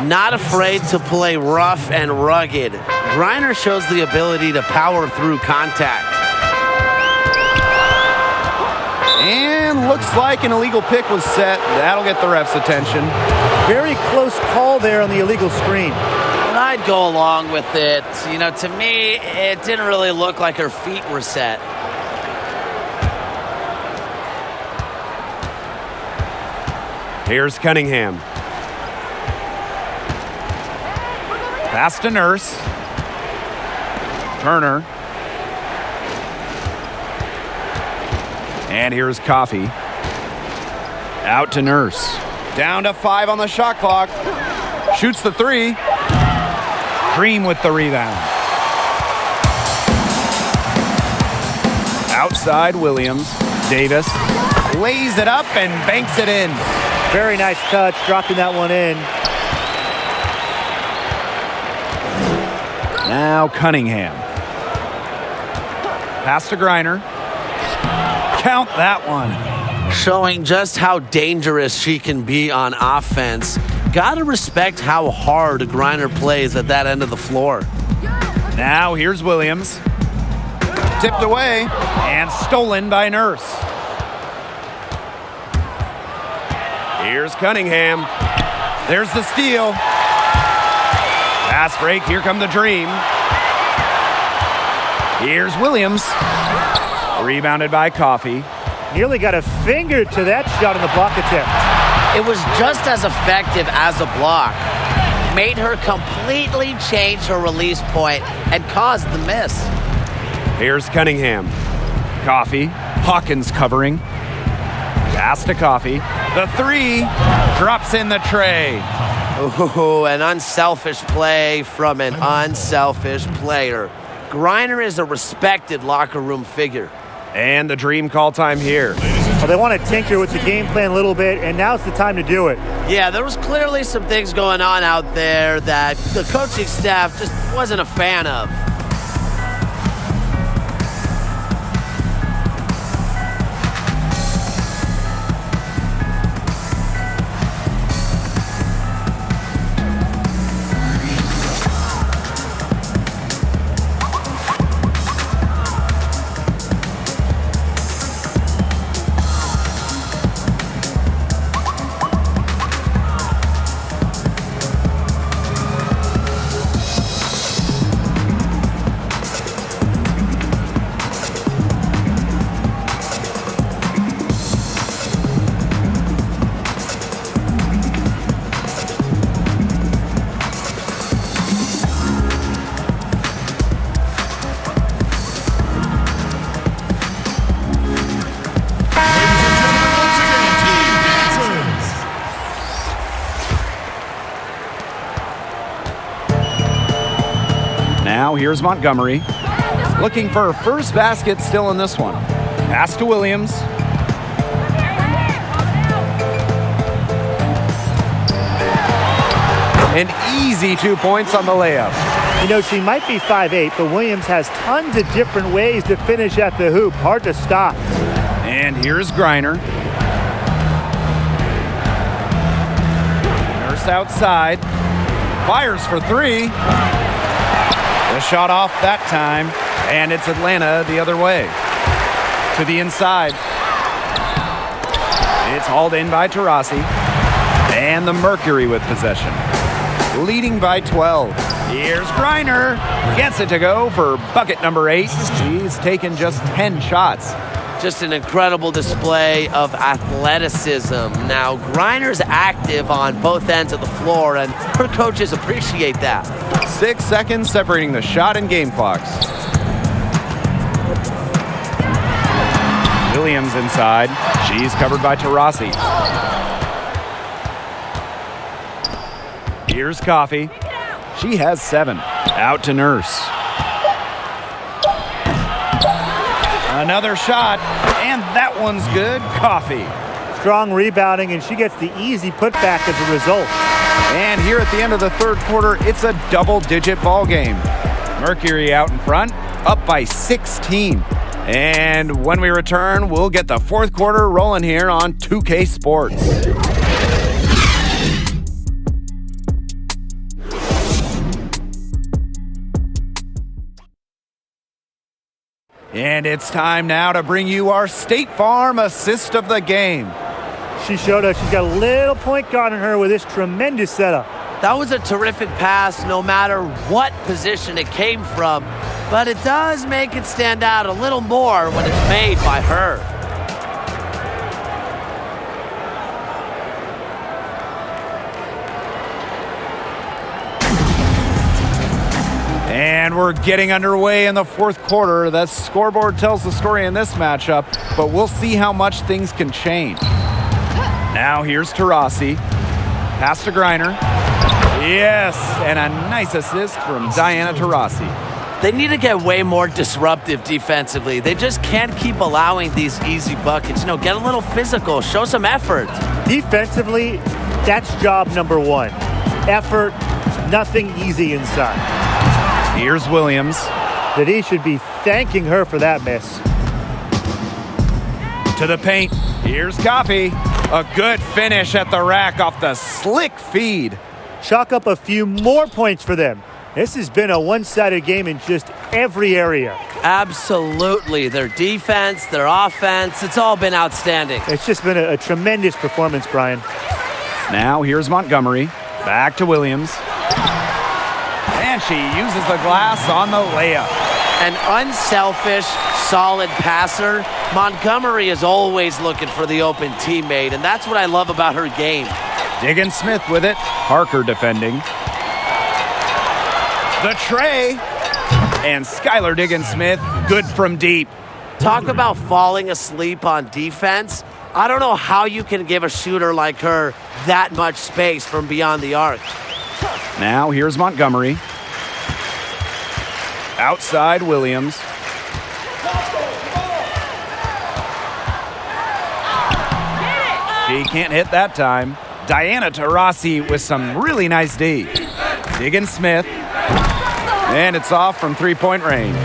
Speaker 4: Not afraid to play rough and rugged. Griner shows the ability to power through contact.
Speaker 2: And looks like an illegal pick was set. That'll get the ref's attention.
Speaker 3: Very close call there on the illegal screen.
Speaker 4: And I'd go along with it. You know, to me, it didn't really look like her feet were set.
Speaker 2: Here's Cunningham. Pass to Nurse. Turner. And here's Coffey. Out to Nurse. Down to 5 on the shot clock. Shoots the 3. Cream with the rebound. Outside Williams. Davis. lays it up and banks it in.
Speaker 3: Very nice touch, dropping that one in.
Speaker 2: Now Cunningham. Pass to Griner. Count that one.
Speaker 4: Showing just how dangerous she can be on offense. Gotta respect how hard Griner plays at that end of the floor.
Speaker 2: Now here's Williams. Tipped away and stolen by Nurse. Here's Cunningham. There's the steal. Fast break, here come the Dream. Here's Williams. Rebounded by Coffey.
Speaker 3: Nearly got a finger to that shot on the block attempt.
Speaker 7: It was just as effective as a block. Made her completely change her release point and caused the miss.
Speaker 2: Here's Cunningham. Coffey. Hawkins covering. Pass to Coffey. The three drops in the tray.
Speaker 4: Ooh, an unselfish play from an unselfish player. Griner is a respected locker room figure.
Speaker 2: And the Dream call time here.
Speaker 3: Well, they want to tinker with the game plan a little bit, and now's the time to do it.
Speaker 4: Yeah, there was clearly some things going on out there that the coaching staff just wasn't a fan of.
Speaker 2: Now here's Montgomery. Looking for her first basket still in this one. Pass to Williams. An easy 2 points on the layup.
Speaker 3: You know, she might be 5'8", but Williams has tons of different ways to finish at the hoop. Hard to stop.
Speaker 2: And here's Griner. Nurse outside. Fires for three. The shot off that time. And it's Atlanta the other way. To the inside. It's hauled in by Taurasi. And the Mercury with possession. Leading by 12. Here's Griner. Gets it to go for bucket number 8. She's taken just 10 shots.
Speaker 4: Just an incredible display of athleticism. Now, Griner's active on both ends of the floor, and her coaches appreciate that.
Speaker 2: 6 seconds separating the shot and game clocks. Williams inside. She's covered by Taurasi. Here's Coffey. She has 7. Out to Nurse. Another shot, and that one's good. Coffey.
Speaker 3: Strong rebounding, and she gets the easy putback as a result.
Speaker 2: And here at the end of the third quarter, it's a double-digit ball game. Mercury out in front, up by 16. And when we return, we'll get the fourth quarter rolling here on 2K Sports. And it's time now to bring you our State Farm assist of the game.
Speaker 3: She showed us she's got a little point guard on her with this tremendous setup.
Speaker 4: That was a terrific pass no matter what position it came from, but it does make it stand out a little more when it's made by her.
Speaker 2: And we're getting underway in the fourth quarter. The scoreboard tells the story in this matchup, but we'll see how much things can change. Now here's Taurasi. Pass to Griner. Yes, and a nice assist from Diana Taurasi.
Speaker 4: They need to get way more disruptive defensively. They just can't keep allowing these easy buckets. Get a little physical, show some effort.
Speaker 3: Defensively, that's job number one. Effort, nothing easy inside.
Speaker 2: Here's Williams.
Speaker 3: That he should be thanking her for that miss.
Speaker 2: To the paint. Here's Coffee. A good finish at the rack off the slick feed.
Speaker 3: Chalk up a few more points for them. This has been a one-sided game in just every area.
Speaker 4: Absolutely. Their defense, their offense, it's all been outstanding.
Speaker 3: It's just been a tremendous performance, Brian.
Speaker 2: Now here's Montgomery. Back to Williams. And she uses the glass on the layup.
Speaker 4: An unselfish, solid passer. Montgomery is always looking for the open teammate, and that's what I love about her game.
Speaker 2: Diggins-Smith with it. Parker defending. The tray. And Skylar Diggins-Smith, good from deep.
Speaker 4: Talk about falling asleep on defense. I don't know how you can give a shooter like her that much space from beyond the arc.
Speaker 2: Now here's Montgomery. Outside Williams. She can't hit that time. Diana Taurasi with some really nice D. Diggins-Smith. And it's off from three-point range.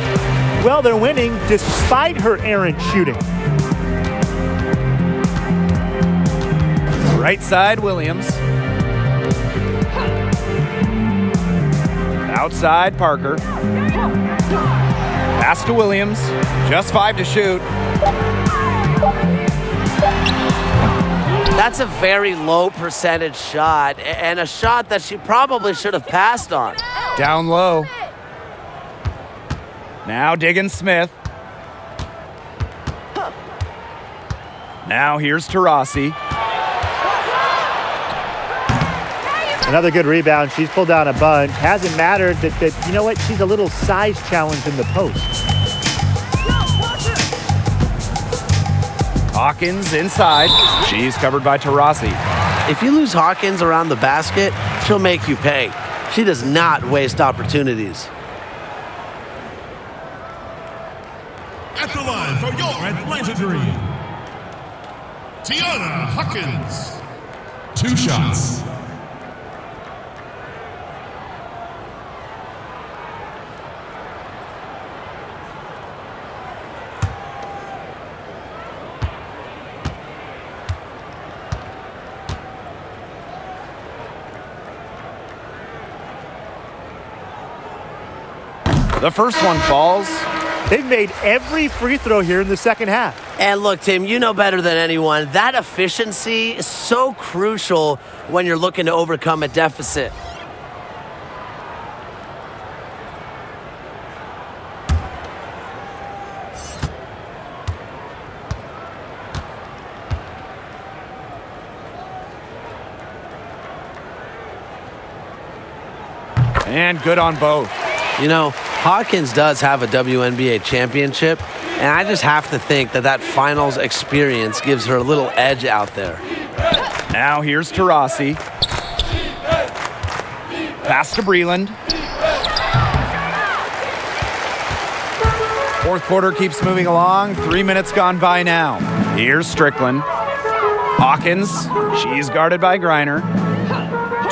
Speaker 3: Well, they're winning despite her errant shooting.
Speaker 2: Right side Williams. Outside Parker. Pass to Williams. Just 5 to shoot.
Speaker 4: That's a very low percentage shot, and a shot that she probably should have passed on.
Speaker 2: Down low. Now Diggins-Smith. Now here's Taurasi.
Speaker 3: Another good rebound. She's pulled down a bunch. Hasn't mattered that you know what? She's a little size challenged in the post.
Speaker 2: Hawkins inside. She's covered by Taurasi.
Speaker 4: If you lose Hawkins around the basket, she'll make you pay. She does not waste opportunities.
Speaker 1: At the line for your Atlanta Dream, Tiana Hawkins. 2 shots.
Speaker 2: The first one falls.
Speaker 3: They've made every free throw here in the second half.
Speaker 4: And look, Tim, you know better than anyone, that efficiency is so crucial when you're looking to overcome a deficit.
Speaker 2: And good on both.
Speaker 4: Hawkins does have a WNBA championship, and I just have to think that finals experience gives her a little edge out there.
Speaker 2: Now here's Taurasi. Pass to Breland. Fourth quarter keeps moving along. 3 minutes gone by now. Here's Strickland. Hawkins. She's guarded by Griner.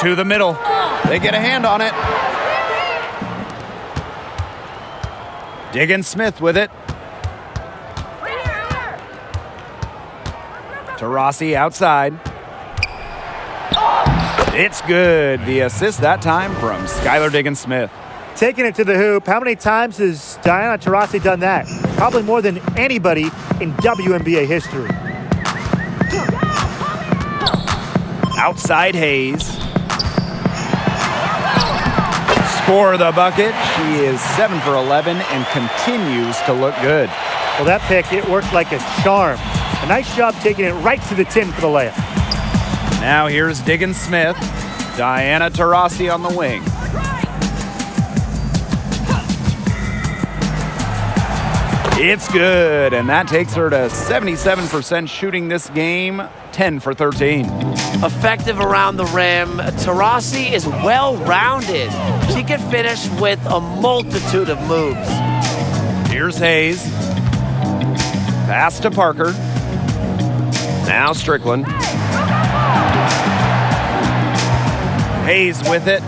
Speaker 2: To the middle. They get a hand on it. Diggins-Smith with it. Taurasi outside. It's good. The assist that time from Skylar Diggins-Smith.
Speaker 3: Taking it to the hoop. How many times has Diana Taurasi done that? Probably more than anybody in WNBA history.
Speaker 2: Outside Hayes. For the bucket. She is 7 for 11 and continues to look good.
Speaker 3: Well, that pick, it worked like a charm. A nice job taking it right to the tin for the layup.
Speaker 2: Now here's Diggins-Smith. Diana Taurasi on the wing. It's good, and that takes her to 77% shooting this game, 10 for 13.
Speaker 7: Effective around the rim. Taurasi is well-rounded. She can finish with a multitude of moves.
Speaker 2: Here's Hayes. Pass to Parker. Now Strickland. Hayes with it.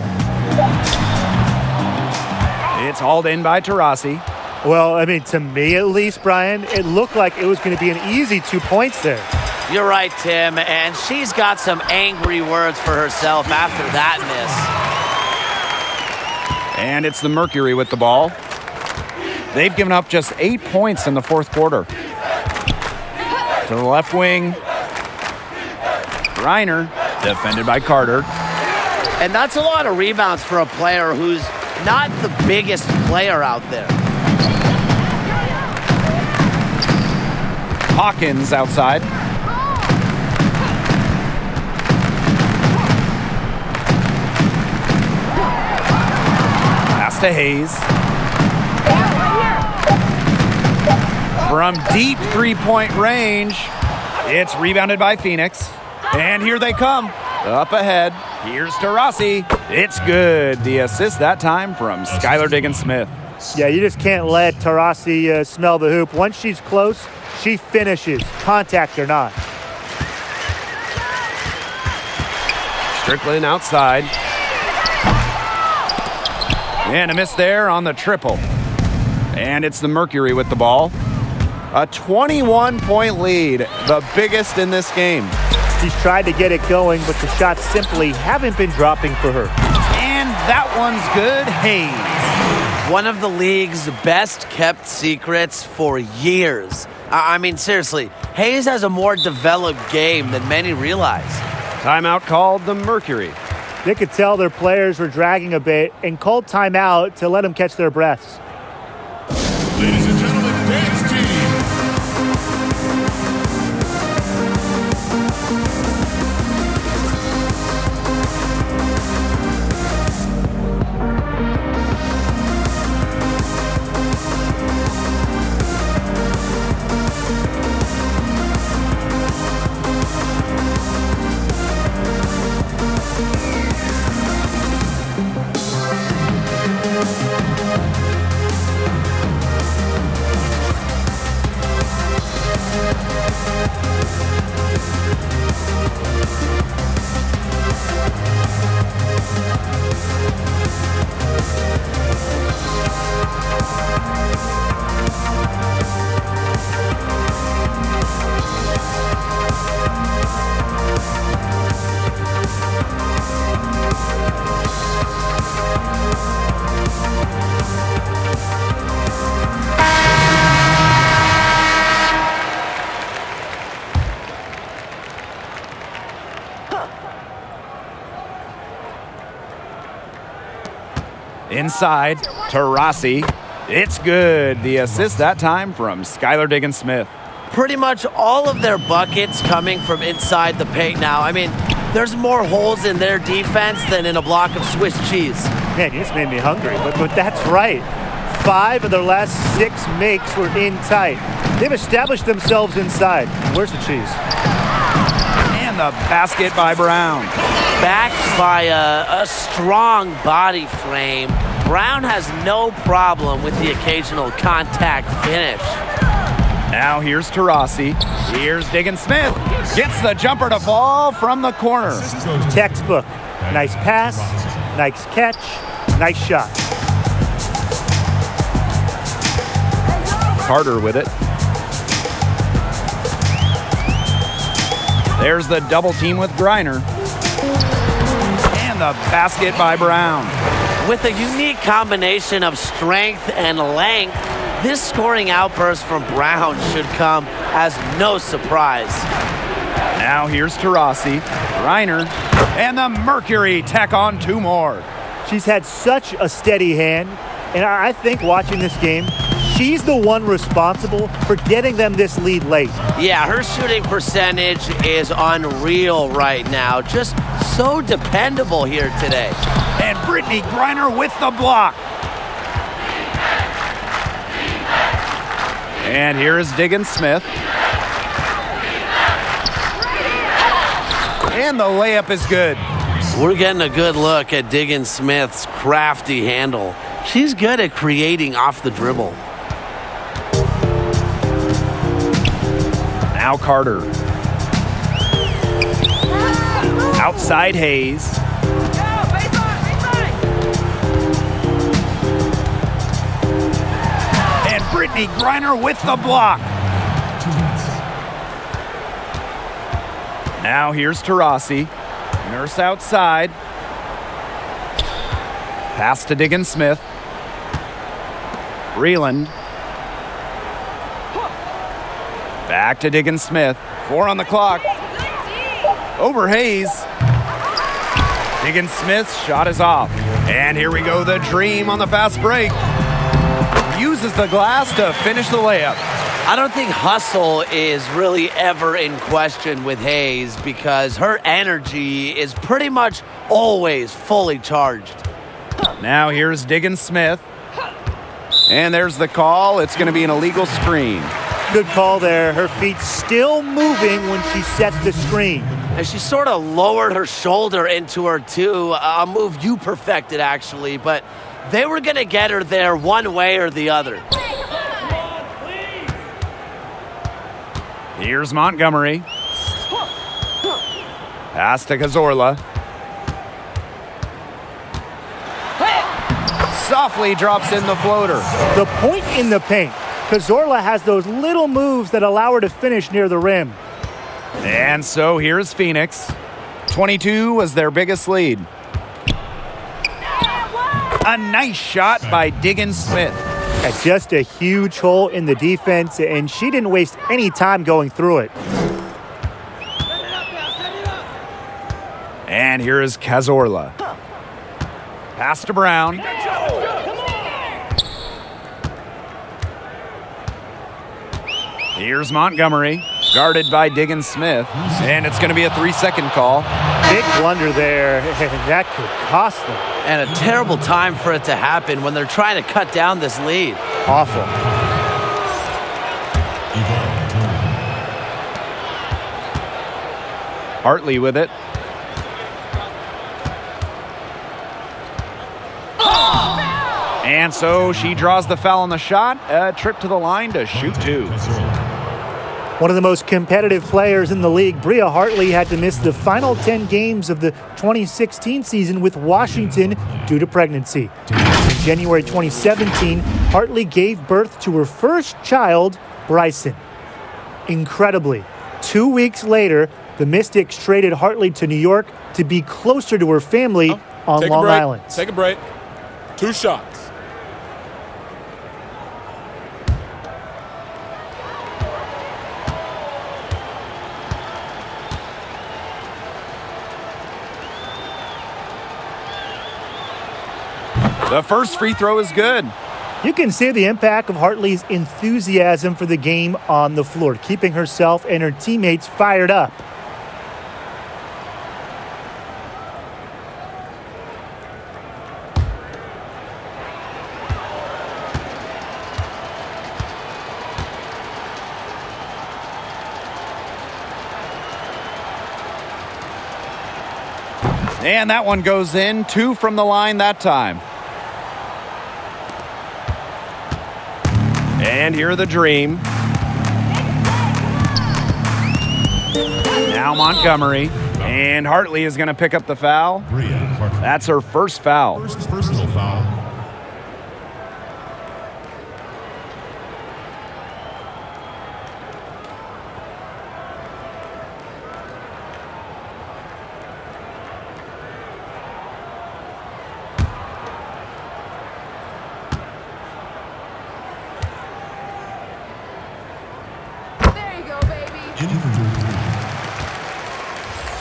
Speaker 2: It's hauled in by Taurasi.
Speaker 3: Well, I mean, to me at least, Brian, it looked like it was going to be an easy 2 points there.
Speaker 7: You're right, Tim, and she's got some angry words for herself after that miss.
Speaker 2: And it's the Mercury with the ball. They've given up just 8 points in the fourth quarter. To the left wing. Reiner, defended by Carter.
Speaker 7: And that's a lot of rebounds for a player who's not the biggest player out there.
Speaker 2: Hawkins outside. Pass to Hayes. From deep three-point range, it's rebounded by Phoenix. And here they come. Up ahead. Here's Taurasi. It's good. The assist that time from Skylar Diggins-Smith.
Speaker 3: Yeah, you just can't let Taurasi smell the hoop. Once she's close, she finishes, contact or not.
Speaker 2: Strickland outside. And a miss there on the triple. And it's the Mercury with the ball. A 21-point lead, the biggest in this game.
Speaker 3: She's tried to get it going, but the shots simply haven't been dropping for her.
Speaker 2: And that one's good. Hayes.
Speaker 7: One of the league's best kept secrets for years. I mean, seriously, Hayes has a more developed game than many realize.
Speaker 2: Timeout called the Mercury.
Speaker 3: They could tell their players were dragging a bit and called timeout to let them catch their breaths.
Speaker 1: Ladies and gentlemen, dance team.
Speaker 2: Inside, Taurasi. It's good. The assist that time from Skylar Diggins-Smith.
Speaker 7: Pretty much all of their buckets coming from inside the paint now. I mean, there's more holes in their defense than in a block of Swiss cheese.
Speaker 3: Man, you just made me hungry, but that's right. 5 of their last 6 makes were in tight. They've established themselves inside. Where's the cheese?
Speaker 2: And the basket by Brown.
Speaker 7: Backed by a strong body frame, Brown has no problem with the occasional contact finish.
Speaker 2: Now here's Taurasi. Here's Diggins-Smith. Gets the jumper to fall from the corner.
Speaker 3: Textbook. Nice pass, nice catch, nice shot.
Speaker 2: Carter with it. There's the double team with Griner. And the basket by Brown.
Speaker 7: With a unique combination of strength and length, this scoring outburst from Brown should come as no surprise.
Speaker 2: Now here's Taurasi, Reiner, and the Mercury tack on 2 more.
Speaker 3: She's had such a steady hand, and I think watching this game, she's the one responsible for getting them this lead late.
Speaker 7: Yeah, her shooting percentage is unreal right now. Just so dependable here today.
Speaker 2: And Brittany Griner with the block. And here is Diggins Smith. And the layup is good.
Speaker 4: We're getting a good look at Diggins Smith's crafty handle. She's good at creating off the dribble.
Speaker 2: Now Carter. Outside Hayes. And Brittany Griner with the block. Now here's Taurasi. Nurse outside. Pass to Diggins Smith. Breland. Back to Diggins Smith. 4 on the clock. Over Hayes. Diggins Smith's shot is off. And here we go, the Dream on the fast break. Uses the glass to finish the layup.
Speaker 4: I don't think hustle is really ever in question with Hayes because her energy is pretty much always fully charged.
Speaker 2: Now here's Diggins Smith. And there's the call. It's going to be an illegal screen.
Speaker 3: Good call there. Her feet still moving when she sets the screen.
Speaker 4: And she sort of lowered her shoulder into her too, a move you perfected actually, but they were going to get her there one way or the other.
Speaker 2: Here's Montgomery. Pass to Cazorla. Softly drops in the floater.
Speaker 3: The point in the paint. Cazorla has those little moves that allow her to finish near the rim.
Speaker 2: And so here's Phoenix. 22 was their biggest lead. A nice shot by Diggins Smith.
Speaker 3: Just a huge hole in the defense, and she didn't waste any time going through it.
Speaker 2: And here is Cazorla. Pass to Brown. Here's Montgomery, guarded by Diggins Smith. And it's going to be a 3-second call.
Speaker 3: Big blunder there. That could cost them.
Speaker 4: And a terrible time for it to happen when they're trying to cut down this lead.
Speaker 3: Awful.
Speaker 2: Hartley with it. And so she draws the foul on the shot. A trip to the line to shoot 2.
Speaker 3: One of the most competitive players in the league, Bria Hartley had to miss the final 10 games of the 2016 season with Washington due to pregnancy. In January 2017, Hartley gave birth to her first child, Bryson. Incredibly, 2 weeks later, the Mystics traded Hartley to New York to be closer to her family on Long Island.
Speaker 5: Take a break. 2 shots.
Speaker 2: The first free throw is good.
Speaker 3: You can see the impact of Hartley's enthusiasm for the game on the floor, keeping herself and her teammates fired up.
Speaker 2: And that one goes in. 2 from the line that time. And here the Dream. Now Montgomery. And Hartley is going to pick up the foul. That's her first foul.
Speaker 1: First personal foul.
Speaker 6: There you go, baby.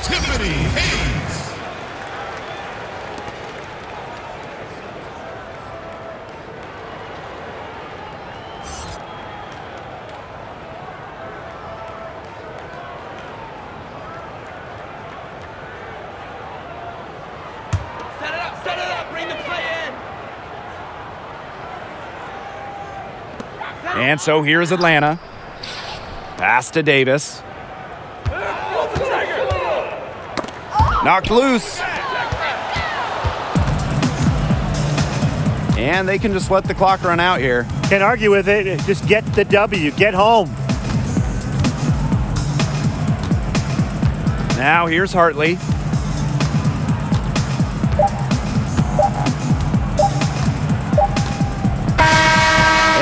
Speaker 1: Tiffany Hayes.
Speaker 4: Set it up, bring the play in.
Speaker 2: And so here's Atlanta. Pass to Davis. Knocked loose. And they can just let the clock run out here.
Speaker 3: Can't argue with it. Just get the W. Get home.
Speaker 2: Now here's Hartley.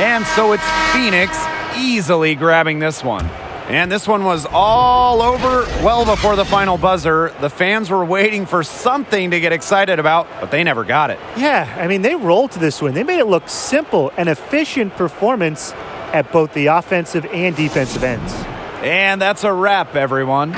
Speaker 2: And so it's Phoenix easily grabbing this one. And this one was all over well before the final buzzer. The fans were waiting for something to get excited about, but they never got it.
Speaker 3: Yeah, I mean, they rolled to this win. They made it look simple and efficient performance at both the offensive and defensive ends.
Speaker 2: And that's a wrap, everyone.